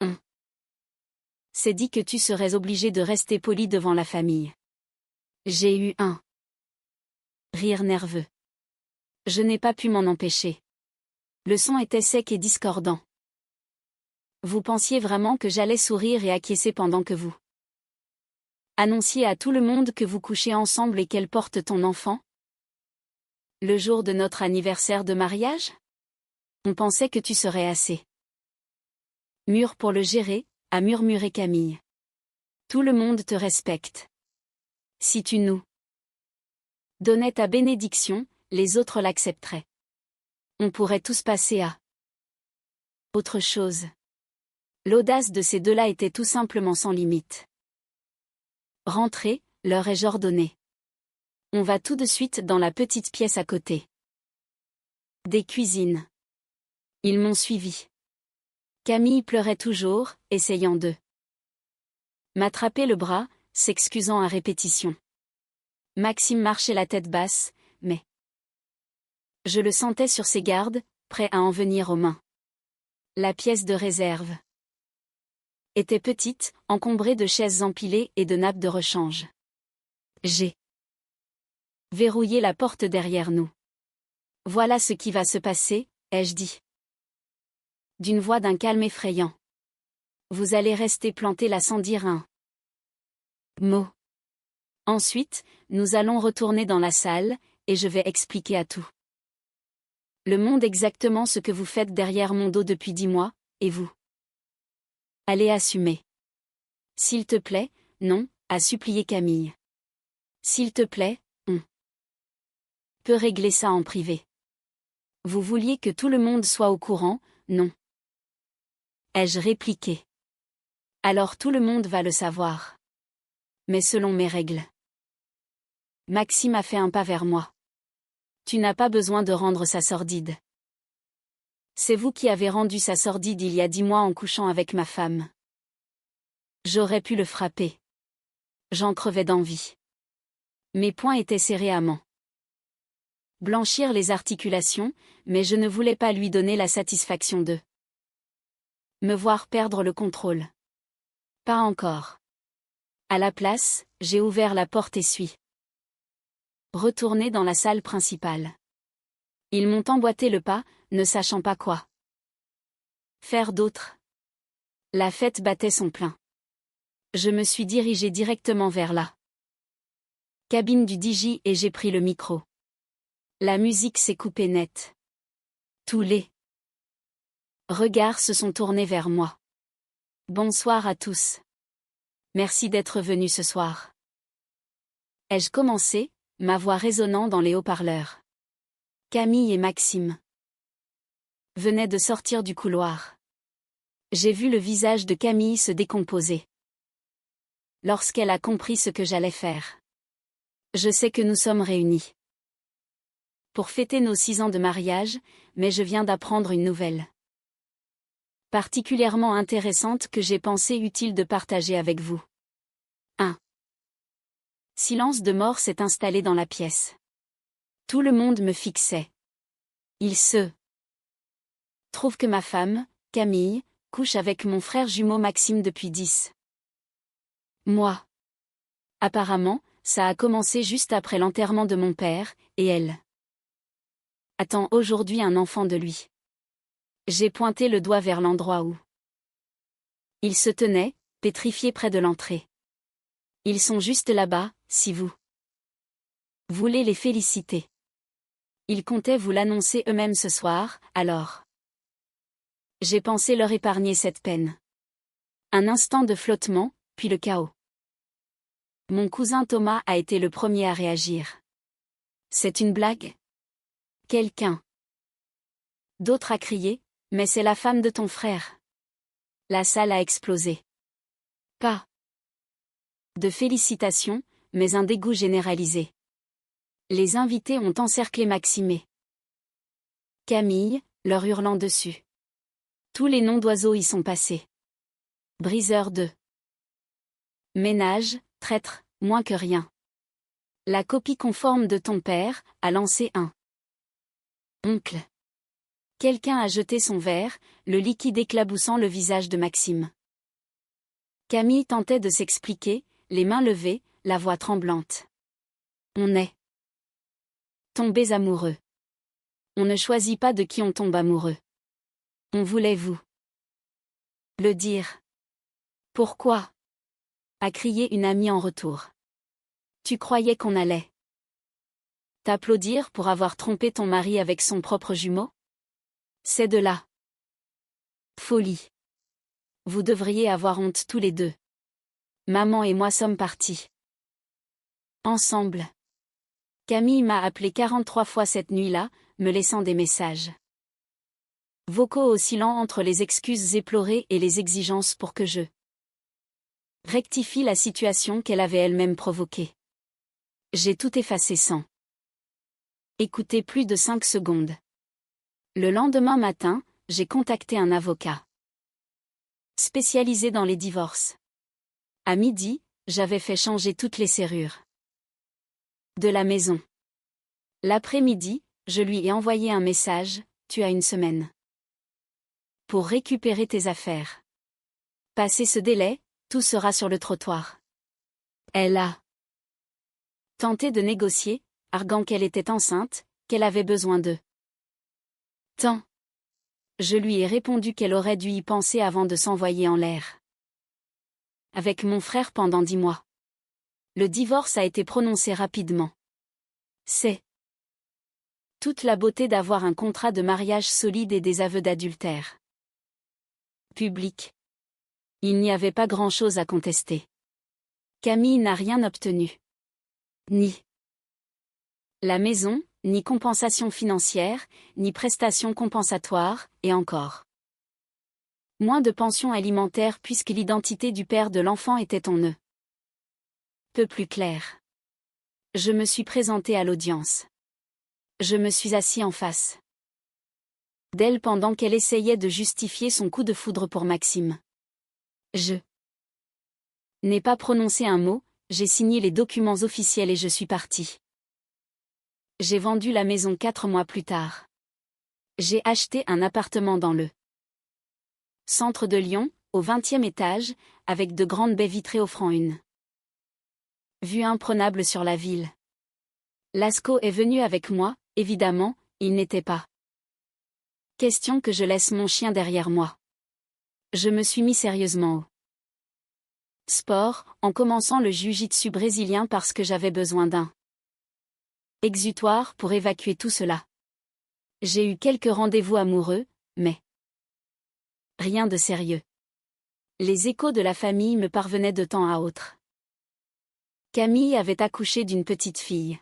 A: On s'est dit que tu serais obligé de rester poli devant la famille. J'ai eu un rire nerveux. Je n'ai pas pu m'en empêcher. Le son était sec et discordant. Vous pensiez vraiment que j'allais sourire et acquiescer pendant que vous annonciez à tout le monde que vous couchez ensemble et qu'elle porte ton enfant? Le jour de notre anniversaire de mariage? On pensait que tu serais assez mûr pour le gérer, a murmuré Camille. Tout le monde te respecte. Si tu nous donnais ta bénédiction, les autres l'accepteraient. On pourrait tous passer à autre chose. L'audace de ces deux-là était tout simplement sans limite. Rentrez, leur ai-je ordonné. On va tout de suite dans la petite pièce à côté des cuisines. Ils m'ont suivi. Camille pleurait toujours, essayant de m'attraper le bras, s'excusant à répétition. Maxime marchait la tête basse, mais je le sentais sur ses gardes, prêt à en venir aux mains. La pièce de réserve était petite, encombrée de chaises empilées et de nappes de rechange. J'ai verrouillé la porte derrière nous. Voilà ce qui va se passer, ai-je dit. D'une voix d'un calme effrayant. Vous allez rester planté là sans dire un mot. Ensuite, nous allons retourner dans la salle, et je vais expliquer à tout le monde exactement ce que vous faites derrière mon dos depuis 10 mois, et vous allez assumer. S'il te plaît, non, a supplié Camille. S'il te plaît, on peut régler ça en privé. Vous vouliez que tout le monde soit au courant, non? Ai-je répliqué. Alors tout le monde va le savoir. Mais selon mes règles. Maxime a fait un pas vers moi. Tu n'as pas besoin de rendre ça sordide. C'est vous qui avez rendu ça sordide il y a 10 mois en couchant avec ma femme. J'aurais pu le frapper. J'en crevais d'envie. Mes poings étaient serrés à m'en blanchir les articulations, mais je ne voulais pas lui donner la satisfaction de me voir perdre le contrôle. Pas encore. À la place, j'ai ouvert la porte et suis retourné dans la salle principale. Ils m'ont emboîté le pas, ne sachant pas quoi faire d'autre. La fête battait son plein. Je me suis dirigé directement vers la cabine du DJ et j'ai pris le micro. La musique s'est coupée net. Tous les regards se sont tournés vers moi. Bonsoir à tous. Merci d'être venus ce soir. Ai-je commencé, ma voix résonnant dans les haut-parleurs. Camille et Maxime venaient de sortir du couloir. J'ai vu le visage de Camille se décomposer. Lorsqu'elle a compris ce que j'allais faire. Je sais que nous sommes réunis pour fêter nos 6 ans de mariage, mais je viens d'apprendre une nouvelle particulièrement intéressante que j'ai pensé utile de partager avec vous. 1. Silence de mort s'est installé dans la pièce. Tout le monde me fixait. Il se trouve que ma femme, Camille, couche avec mon frère jumeau Maxime depuis 10 mois. Apparemment, ça a commencé juste après l'enterrement de mon père, et elle attend aujourd'hui un enfant de lui. J'ai pointé le doigt vers l'endroit où il se tenait, pétrifié près de l'entrée. Ils sont juste là-bas, si vous voulez les féliciter. Ils comptaient vous l'annoncer eux-mêmes ce soir, alors j'ai pensé leur épargner cette peine. Un instant de flottement, puis le chaos. Mon cousin Thomas a été le premier à réagir. C'est une blague? Quelqu'un d'autre a crié, mais c'est la femme de ton frère. La salle a explosé. Pas de félicitations, mais un dégoût généralisé. Les invités ont encerclé Maxime et Camille, leur hurlant dessus. Tous les noms d'oiseaux y sont passés. Briseur de ménage, traître, moins que rien. La copie conforme de ton père, a lancé un oncle. Quelqu'un a jeté son verre, le liquide éclaboussant le visage de Maxime. Camille tentait de s'expliquer, les mains levées, la voix tremblante. On est tombés amoureux. On ne choisit pas de qui on tombe amoureux. On voulait vous le dire. Pourquoi? A crié une amie en retour. Tu croyais qu'on allait t'applaudir pour avoir trompé ton mari avec son propre jumeau? C'est de la folie. Vous devriez avoir honte tous les deux. Maman et moi sommes partis ensemble. Camille m'a appelé 43 fois cette nuit-là, me laissant des messages vocaux oscillant entre les excuses éplorées et les exigences pour que je rectifie la situation qu'elle avait elle-même provoquée. J'ai tout effacé sans écouter plus de 5 secondes. Le lendemain matin, j'ai contacté un avocat spécialisé dans les divorces. À midi, j'avais fait changer toutes les serrures de la maison. L'après-midi, je lui ai envoyé un message, tu as une semaine pour récupérer tes affaires. Passé ce délai, tout sera sur le trottoir. Elle a tenté de négocier, arguant qu'elle était enceinte, qu'elle avait besoin de temps. Je lui ai répondu qu'elle aurait dû y penser avant de s'envoyer en l'air avec mon frère pendant 10 mois. Le divorce a été prononcé rapidement. C'est toute la beauté d'avoir un contrat de mariage solide et des aveux d'adultère public. Il n'y avait pas grand-chose à contester. Camille n'a rien obtenu. Ni la maison, ni compensation financière, ni prestation compensatoire, et encore moins de pension alimentaire puisque l'identité du père de l'enfant était en eux. Peu plus clair. Je me suis présenté à l'audience. Je me suis assis en face d'elle pendant qu'elle essayait de justifier son coup de foudre pour Maxime. Je n'ai pas prononcé un mot, j'ai signé les documents officiels et je suis parti. J'ai vendu la maison 4 mois plus tard. J'ai acheté un appartement dans le centre de Lyon, au 20e étage, avec de grandes baies vitrées offrant une vue imprenable sur la ville. Lascaux est venu avec moi, évidemment, il n'était pas question que je laisse mon chien derrière moi. Je me suis mis sérieusement au sport, en commençant le jiu-jitsu brésilien parce que j'avais besoin d'un exutoire pour évacuer tout cela. J'ai eu quelques rendez-vous amoureux, mais rien de sérieux. Les échos de la famille me parvenaient de temps à autre. Camille avait accouché d'une petite fille.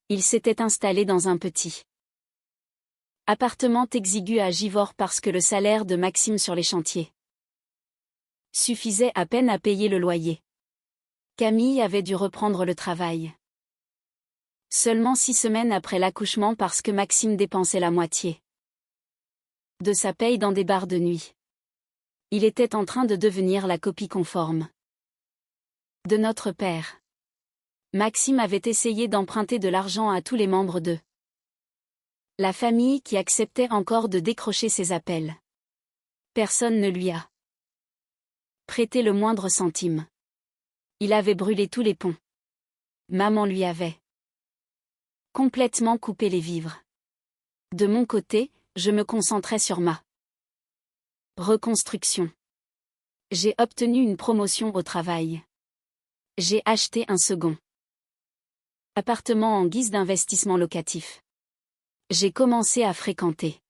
A: Il s'était installé dans un petit appartement exigu à Givors parce que le salaire de Maxime sur les chantiers suffisait à peine à payer le loyer. Camille avait dû reprendre le travail seulement 6 semaines après l'accouchement parce que Maxime dépensait la moitié de sa paye dans des bars de nuit. Il était en train de devenir la copie conforme de notre père. Maxime avait essayé d'emprunter de l'argent à tous les membres de la famille qui acceptait encore de décrocher ses appels. Personne ne lui a prêté le moindre centime. Il avait brûlé tous les ponts. Maman lui avait complètement coupé les vivres. De mon côté, je me concentrais sur ma reconstruction. J'ai obtenu une promotion au travail. J'ai acheté un second appartement en guise d'investissement locatif. J'ai commencé à fréquenter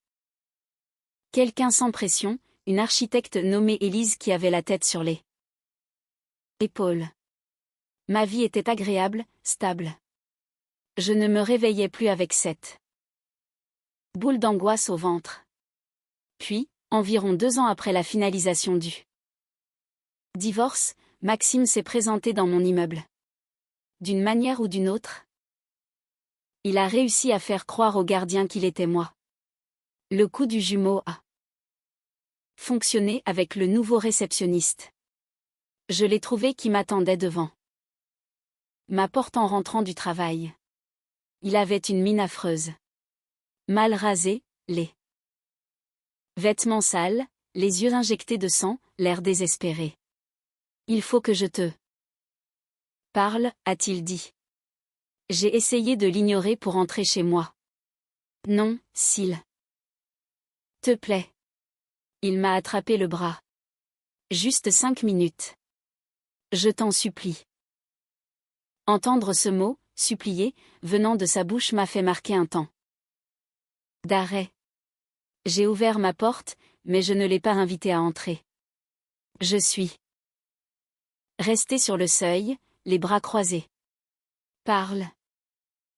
A: quelqu'un sans pression, une architecte nommée Élise qui avait la tête sur les épaules. Ma vie était agréable, stable. Je ne me réveillais plus avec cette boule d'angoisse au ventre. Puis, environ 2 ans après la finalisation du divorce, Maxime s'est présenté dans mon immeuble. D'une manière ou d'une autre, il a réussi à faire croire au gardien qu'il était moi. Le coup du jumeau a fonctionné avec le nouveau réceptionniste. Je l'ai trouvé qui m'attendait devant ma porte en rentrant du travail. Il avait une mine affreuse. Mal rasé, les vêtements sales, les yeux injectés de sang, l'air désespéré. « Il faut que je te parle », a-t-il dit. J'ai essayé de l'ignorer pour entrer chez moi. « Non, s'il te plaît. » Il m'a attrapé le bras. « Juste 5 minutes. Je t'en supplie. » Entendre ce mot, supplier, venant de sa bouche m'a fait marquer un temps d'arrêt. J'ai ouvert ma porte, mais je ne l'ai pas invité à entrer. Je suis resté sur le seuil, les bras croisés. « Parle. »«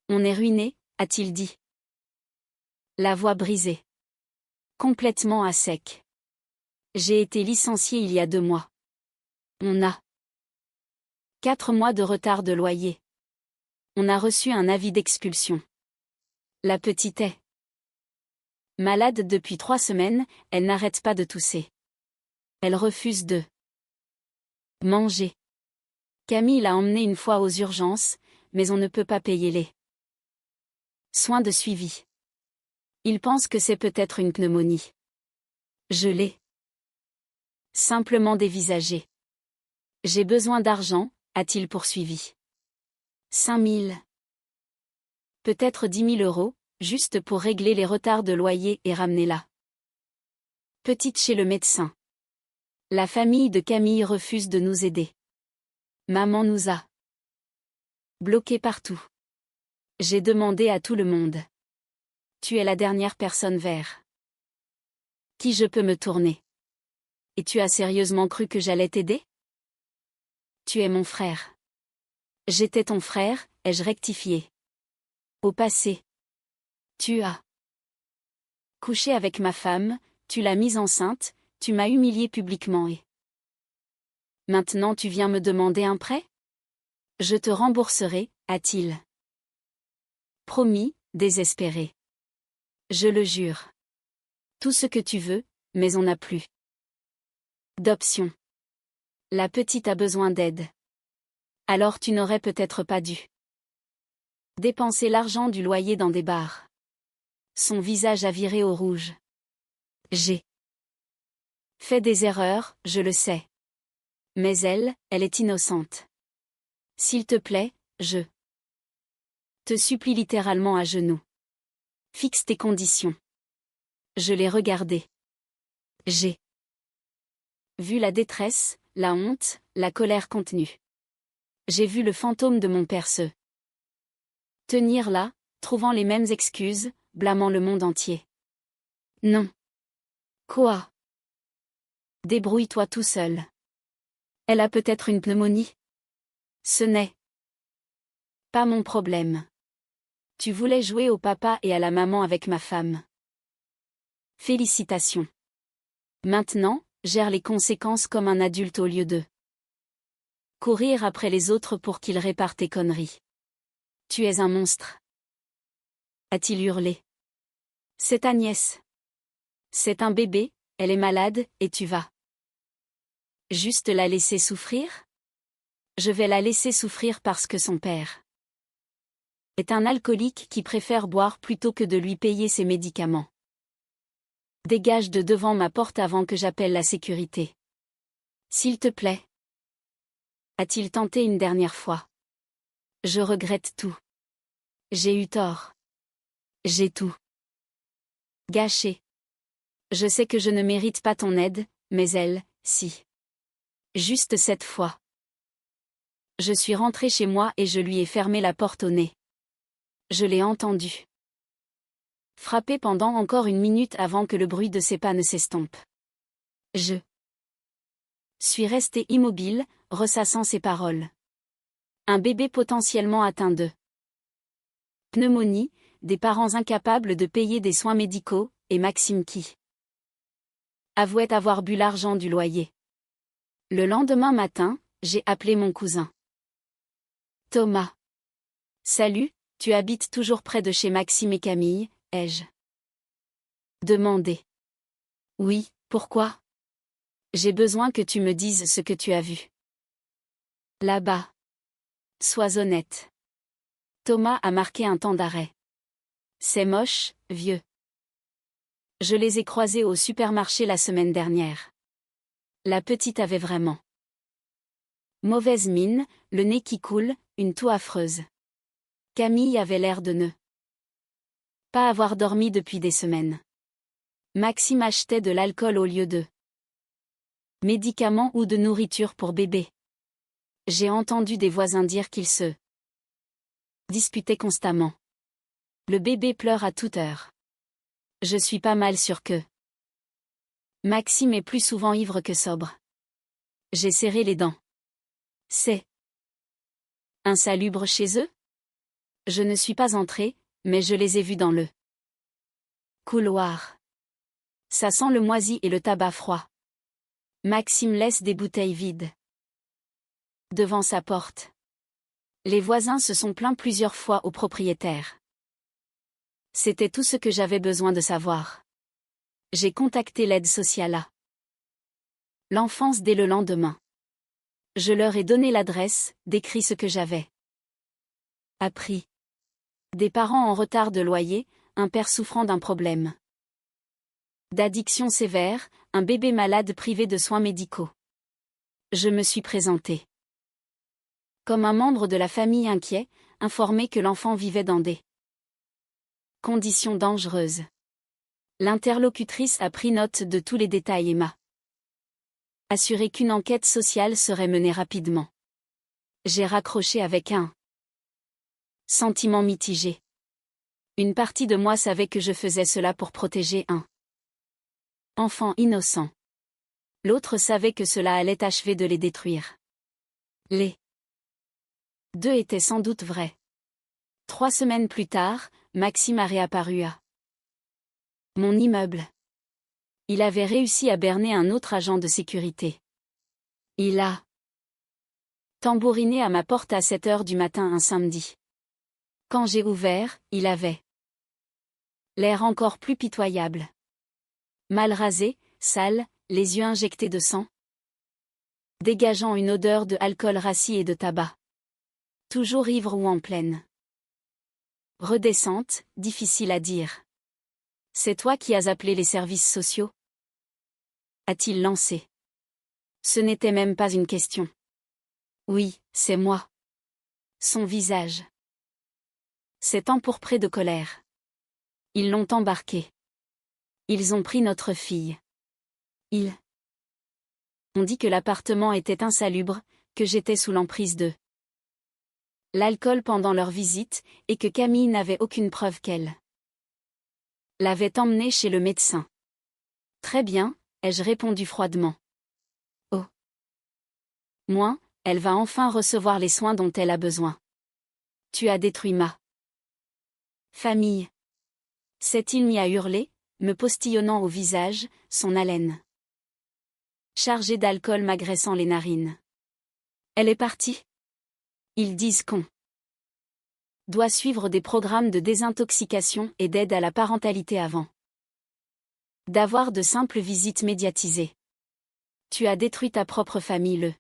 A: On est ruiné, » a-t-il dit. La voix brisée. Complètement à sec. J'ai été licencié il y a 2 mois. On a 4 mois de retard de loyer. On a reçu un avis d'expulsion. La petite est malade depuis 3 semaines, elle n'arrête pas de tousser. Elle refuse de manger. Camille l'a emmenée une fois aux urgences, mais on ne peut pas payer les soins de suivi. Il pense que c'est peut-être une pneumonie. Je l'ai simplement dévisagé. J'ai besoin d'argent, a-t-il poursuivi. 5 000. Peut-être 10 000 euros, juste pour régler les retards de loyer et ramener la petite chez le médecin. La famille de Camille refuse de nous aider. Maman nous a bloqués partout. J'ai demandé à tout le monde. Tu es la dernière personne vers qui je peux me tourner. Et tu as sérieusement cru que j'allais t'aider? Tu es mon frère. J'étais ton frère, ai-je rectifié. Au passé. Tu as couché avec ma femme, tu l'as mise enceinte, tu m'as humilié publiquement et maintenant tu viens me demander un prêt? Je te rembourserai, a-t-il promis, désespéré. Je le jure. Tout ce que tu veux, mais on n'a plus d'option. La petite a besoin d'aide. Alors tu n'aurais peut-être pas dû dépenser l'argent du loyer dans des bars. Son visage a viré au rouge. J'ai fait des erreurs, je le sais. Mais elle est innocente. S'il te plaît, je te supplie littéralement à genoux. Fixe tes conditions. Je l'ai regardé. J'ai vu la détresse, la honte, la colère contenue. J'ai vu le fantôme de mon père se tenir là, trouvant les mêmes excuses, blâmant le monde entier. Non. Quoi? Débrouille-toi tout seul. Elle a peut-être une pneumonie. Ce n'est pas mon problème. Tu voulais jouer au papa et à la maman avec ma femme. Félicitations. Maintenant, gère les conséquences comme un adulte au lieu de courir après les autres pour qu'ils réparent tes conneries. Tu es un monstre. A-t-il hurlé. C'est ta nièce. C'est un bébé, elle est malade, et tu vas juste la laisser souffrir? Je vais la laisser souffrir parce que son père est un alcoolique qui préfère boire plutôt que de lui payer ses médicaments. Dégage de devant ma porte avant que j'appelle la sécurité. S'il te plaît. A-t-il tenté une dernière fois? Je regrette tout. J'ai eu tort. J'ai tout gâché. Je sais que je ne mérite pas ton aide, mais elle, si. Juste cette fois. Je suis rentrée chez moi et je lui ai fermé la porte au nez. Je l'ai entendu frapper pendant encore une minute avant que le bruit de ses pas ne s'estompe. Je suis restée immobile, ressassant ses paroles. Un bébé potentiellement atteint de pneumonie, des parents incapables de payer des soins médicaux, et Maxime qui avouait avoir bu l'argent du loyer. Le lendemain matin, j'ai appelé mon cousin. Thomas. Salut, tu habites toujours près de chez Maxime et Camille, ai-je demandé. Oui, pourquoi? J'ai besoin que tu me dises ce que tu as vu. Là-bas. Sois honnête. Thomas a marqué un temps d'arrêt. C'est moche, vieux. Je les ai croisés au supermarché la semaine dernière. La petite avait vraiment mauvaise mine, le nez qui coule, une toux affreuse. Camille avait l'air de ne pas avoir dormi depuis des semaines. Maxime achetait de l'alcool au lieu de médicaments ou de nourriture pour bébé. J'ai entendu des voisins dire qu'ils se disputaient constamment. Le bébé pleure à toute heure. Je suis pas mal sûre que Maxime est plus souvent ivre que sobre. J'ai serré les dents. C'est insalubre chez eux? Je ne suis pas entrée, mais je les ai vus dans le couloir. Ça sent le moisi et le tabac froid. Maxime laisse des bouteilles vides devant sa porte. Les voisins se sont plaints plusieurs fois au propriétaire. C'était tout ce que j'avais besoin de savoir. J'ai contacté l'aide sociale à l'enfance dès le lendemain. Je leur ai donné l'adresse, décrit ce que j'avais appris. Des parents en retard de loyer, un père souffrant d'un problème d'addiction sévère, un bébé malade privé de soins médicaux. Je me suis présentée comme un membre de la famille inquiet, informé que l'enfant vivait dans des conditions dangereuses. L'interlocutrice a pris note de tous les détails et m'a assuré qu'une enquête sociale serait menée rapidement. J'ai raccroché avec un sentiment mitigé. Une partie de moi savait que je faisais cela pour protéger un enfant innocent. L'autre savait que cela allait achever de les détruire. Les deux étaient sans doute vrais. 3 semaines plus tard, Maxime a réapparu à mon immeuble. Il avait réussi à berner un autre agent de sécurité. Il a tambouriné à ma porte à 7 heures du matin un samedi. Quand j'ai ouvert, il avait l'air encore plus pitoyable. Mal rasé, sale, les yeux injectés de sang, dégageant une odeur de alcool rassis et de tabac. Toujours ivre ou en pleine redescente, difficile à dire. C'est toi qui as appelé les services sociaux? A-t-il lancé. Ce n'était même pas une question. Oui, c'est moi. Son visage s'est empourpré de colère. Ils l'ont embarqué. Ils ont pris notre fille. Ils ont dit que l'appartement était insalubre, que j'étais sous l'emprise de l'alcool pendant leur visite, et que Camille n'avait aucune preuve qu'elle l'avait emmenée chez le médecin. Très bien, ai-je répondu froidement. Oh. Moins, elle va enfin recevoir les soins dont elle a besoin. Tu as détruit ma famille. S'est-il mis à hurler, me postillonnant au visage, son haleine chargée d'alcool m'agressant les narines. Elle est partie. Ils disent qu'on doit suivre des programmes de désintoxication et d'aide à la parentalité avant d'avoir de simples visites médiatisées. Tu as détruit ta propre famille le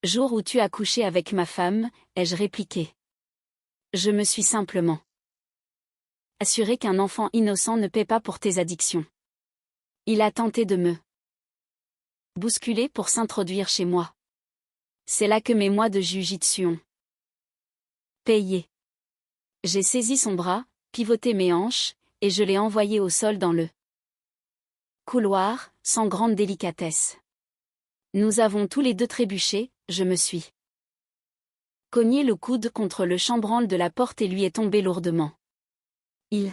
A: jour où tu as couché avec ma femme, ai-je répliqué. Je me suis simplement assuré qu'un enfant innocent ne paie pas pour tes addictions. Il a tenté de me bousculer pour s'introduire chez moi. C'est là que mes mois de jiu-jitsu ont Payé. J'ai saisi son bras, pivoté mes hanches, et je l'ai envoyé au sol dans le couloir, sans grande délicatesse. Nous avons tous les deux trébuché, je me suis cogné le coude contre le chambranle de la porte et lui est tombé lourdement. Il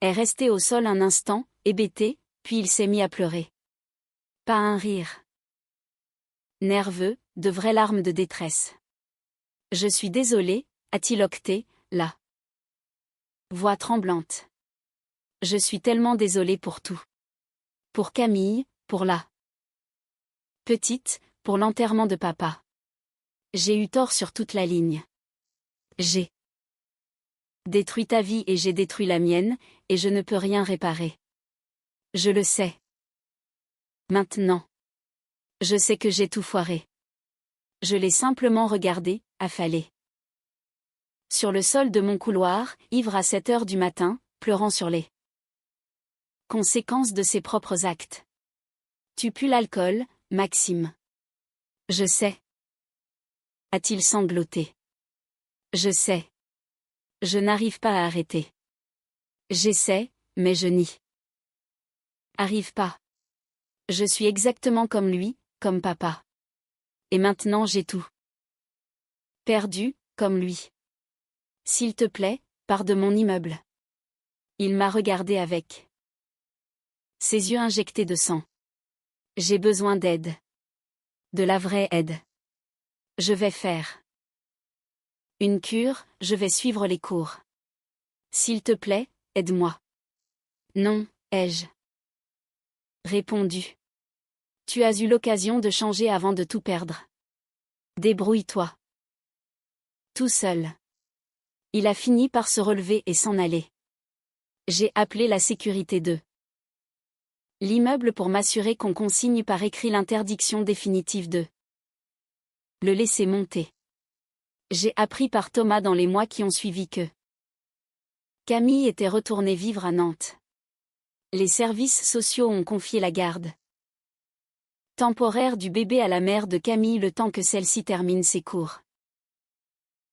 A: est resté au sol un instant, hébété, puis il s'est mis à pleurer. Pas un rire nerveux, de vraies larmes de détresse. Je suis désolé, a-t-il octé, la voix tremblante. Je suis tellement désolé pour tout. Pour Camille, pour la petite, pour l'enterrement de papa. J'ai eu tort sur toute la ligne. J'ai détruit ta vie et j'ai détruit la mienne, et je ne peux rien réparer. Je le sais. Maintenant. Je sais que j'ai tout foiré. Je l'ai simplement regardé, affalé. Sur le sol de mon couloir, ivre à 7 heures du matin, pleurant sur les conséquences de ses propres actes. Tu pues l'alcool, Maxime. Je sais. A-t-il sangloté. Je sais. Je n'arrive pas à arrêter. J'essaie, mais je n'y arrive pas. Je suis exactement comme lui, comme papa. Et maintenant j'ai tout perdu, comme lui. S'il te plaît, pars de mon immeuble. Il m'a regardé avec ses yeux injectés de sang. J'ai besoin d'aide. De la vraie aide. Je vais faire une cure, je vais suivre les cours. S'il te plaît, aide-moi. Non, ai-je répondu. Tu as eu l'occasion de changer avant de tout perdre. Débrouille-toi. Tout seul. Il a fini par se relever et s'en aller. J'ai appelé la sécurité de l'immeuble pour m'assurer qu'on consigne par écrit l'interdiction définitive de le laisser monter. J'ai appris par Thomas dans les mois qui ont suivi que Camille était retournée vivre à Nantes. Les services sociaux ont confié la garde temporaire du bébé à la mère de Camille le temps que celle-ci termine ses cours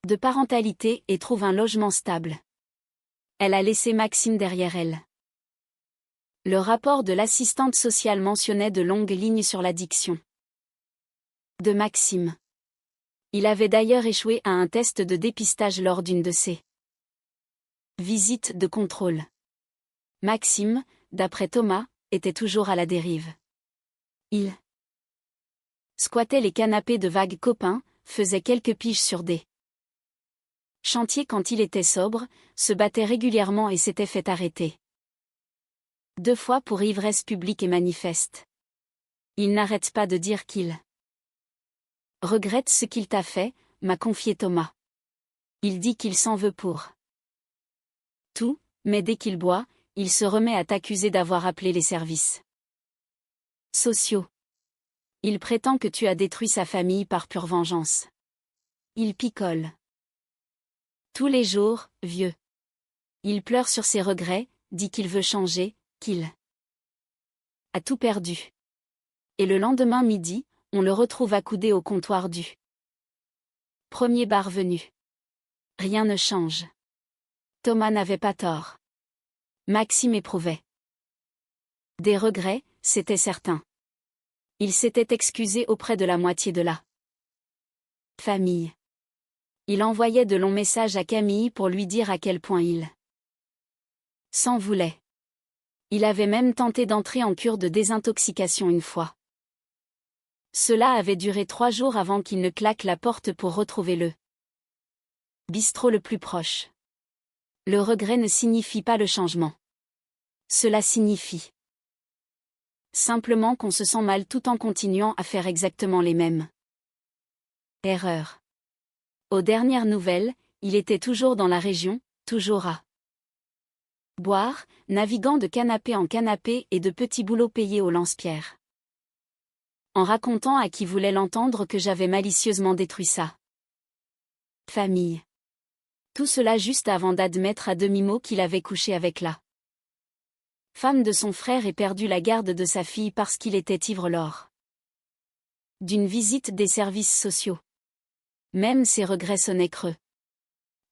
A: de parentalité et trouve un logement stable. Elle a laissé Maxime derrière elle. Le rapport de l'assistante sociale mentionnait de longues lignes sur l'addiction de Maxime. Il avait d'ailleurs échoué à un test de dépistage lors d'une de ses visites de contrôle. Maxime, d'après Thomas, était toujours à la dérive. Il squattait les canapés de vagues copains, faisait quelques piges sur des chantiers quand il était sobre, se battait régulièrement et s'était fait arrêter 2 fois pour ivresse publique et manifeste. Il n'arrête pas de dire qu'il regrette ce qu'il t'a fait, m'a confié Thomas. Il dit qu'il s'en veut pour tout, mais dès qu'il boit, il se remet à t'accuser d'avoir appelé les services sociaux. Il prétend que tu as détruit sa famille par pure vengeance. Il picole tous les jours, vieux. Il pleure sur ses regrets, dit qu'il veut changer, qu'il a tout perdu. Et le lendemain midi, on le retrouve accoudé au comptoir du premier bar venu. Rien ne change. Thomas n'avait pas tort. Maxime éprouvait des regrets, c'était certain. Il s'était excusé auprès de la moitié de la famille. Il envoyait de longs messages à Camille pour lui dire à quel point il s'en voulait. Il avait même tenté d'entrer en cure de désintoxication une fois. Cela avait duré 3 jours avant qu'il ne claque la porte pour retrouver le bistrot le plus proche. Le regret ne signifie pas le changement. Cela signifie simplement qu'on se sent mal tout en continuant à faire exactement les mêmes erreurs. Aux dernières nouvelles, il était toujours dans la région, toujours à boire, naviguant de canapé en canapé et de petits boulots payés au lance-pierre. En racontant à qui voulait l'entendre que j'avais malicieusement détruit sa famille. Tout cela juste avant d'admettre à demi-mot qu'il avait couché avec la femme de son frère et perdu la garde de sa fille parce qu'il était ivre lors d'une visite des services sociaux. Même ses regrets sonnaient creux.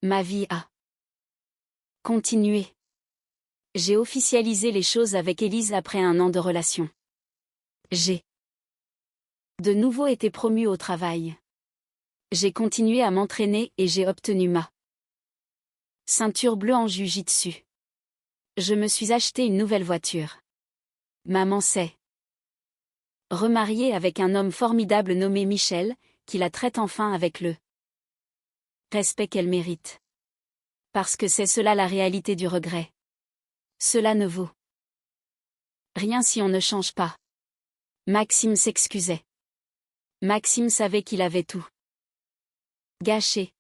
A: Ma vie a continué. J'ai officialisé les choses avec Élise après 1 an de relation. J'ai de nouveau été promue au travail. J'ai continué à m'entraîner et j'ai obtenu ma ceinture bleue en jiu-jitsu. Je me suis acheté une nouvelle voiture. Maman s'est remariée avec un homme formidable nommé Michel, qui la traite enfin avec le respect qu'elle mérite. Parce que c'est cela la réalité du regret. Cela ne vaut rien si on ne change pas. Maxime s'excusait. Maxime savait qu'il avait tout gâché.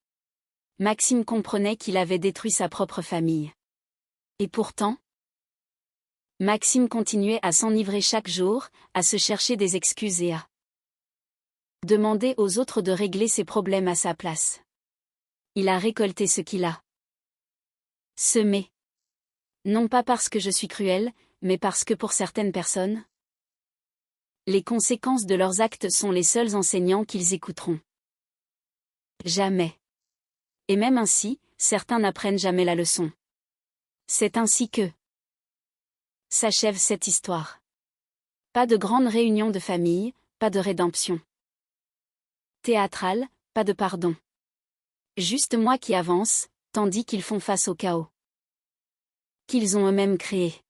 A: Maxime comprenait qu'il avait détruit sa propre famille. Et pourtant, Maxime continuait à s'enivrer chaque jour, à se chercher des excuses et à demander aux autres de régler ses problèmes à sa place. Il a récolté ce qu'il a semé. Non pas parce que je suis cruel, mais parce que pour certaines personnes, les conséquences de leurs actes sont les seuls enseignants qu'ils écouteront. Jamais. Et même ainsi, certains n'apprennent jamais la leçon. C'est ainsi que s'achève cette histoire. Pas de grande réunion de famille, pas de rédemption théâtrale, pas de pardon. Juste moi qui avance, tandis qu'ils font face au chaos qu'ils ont eux-mêmes créé.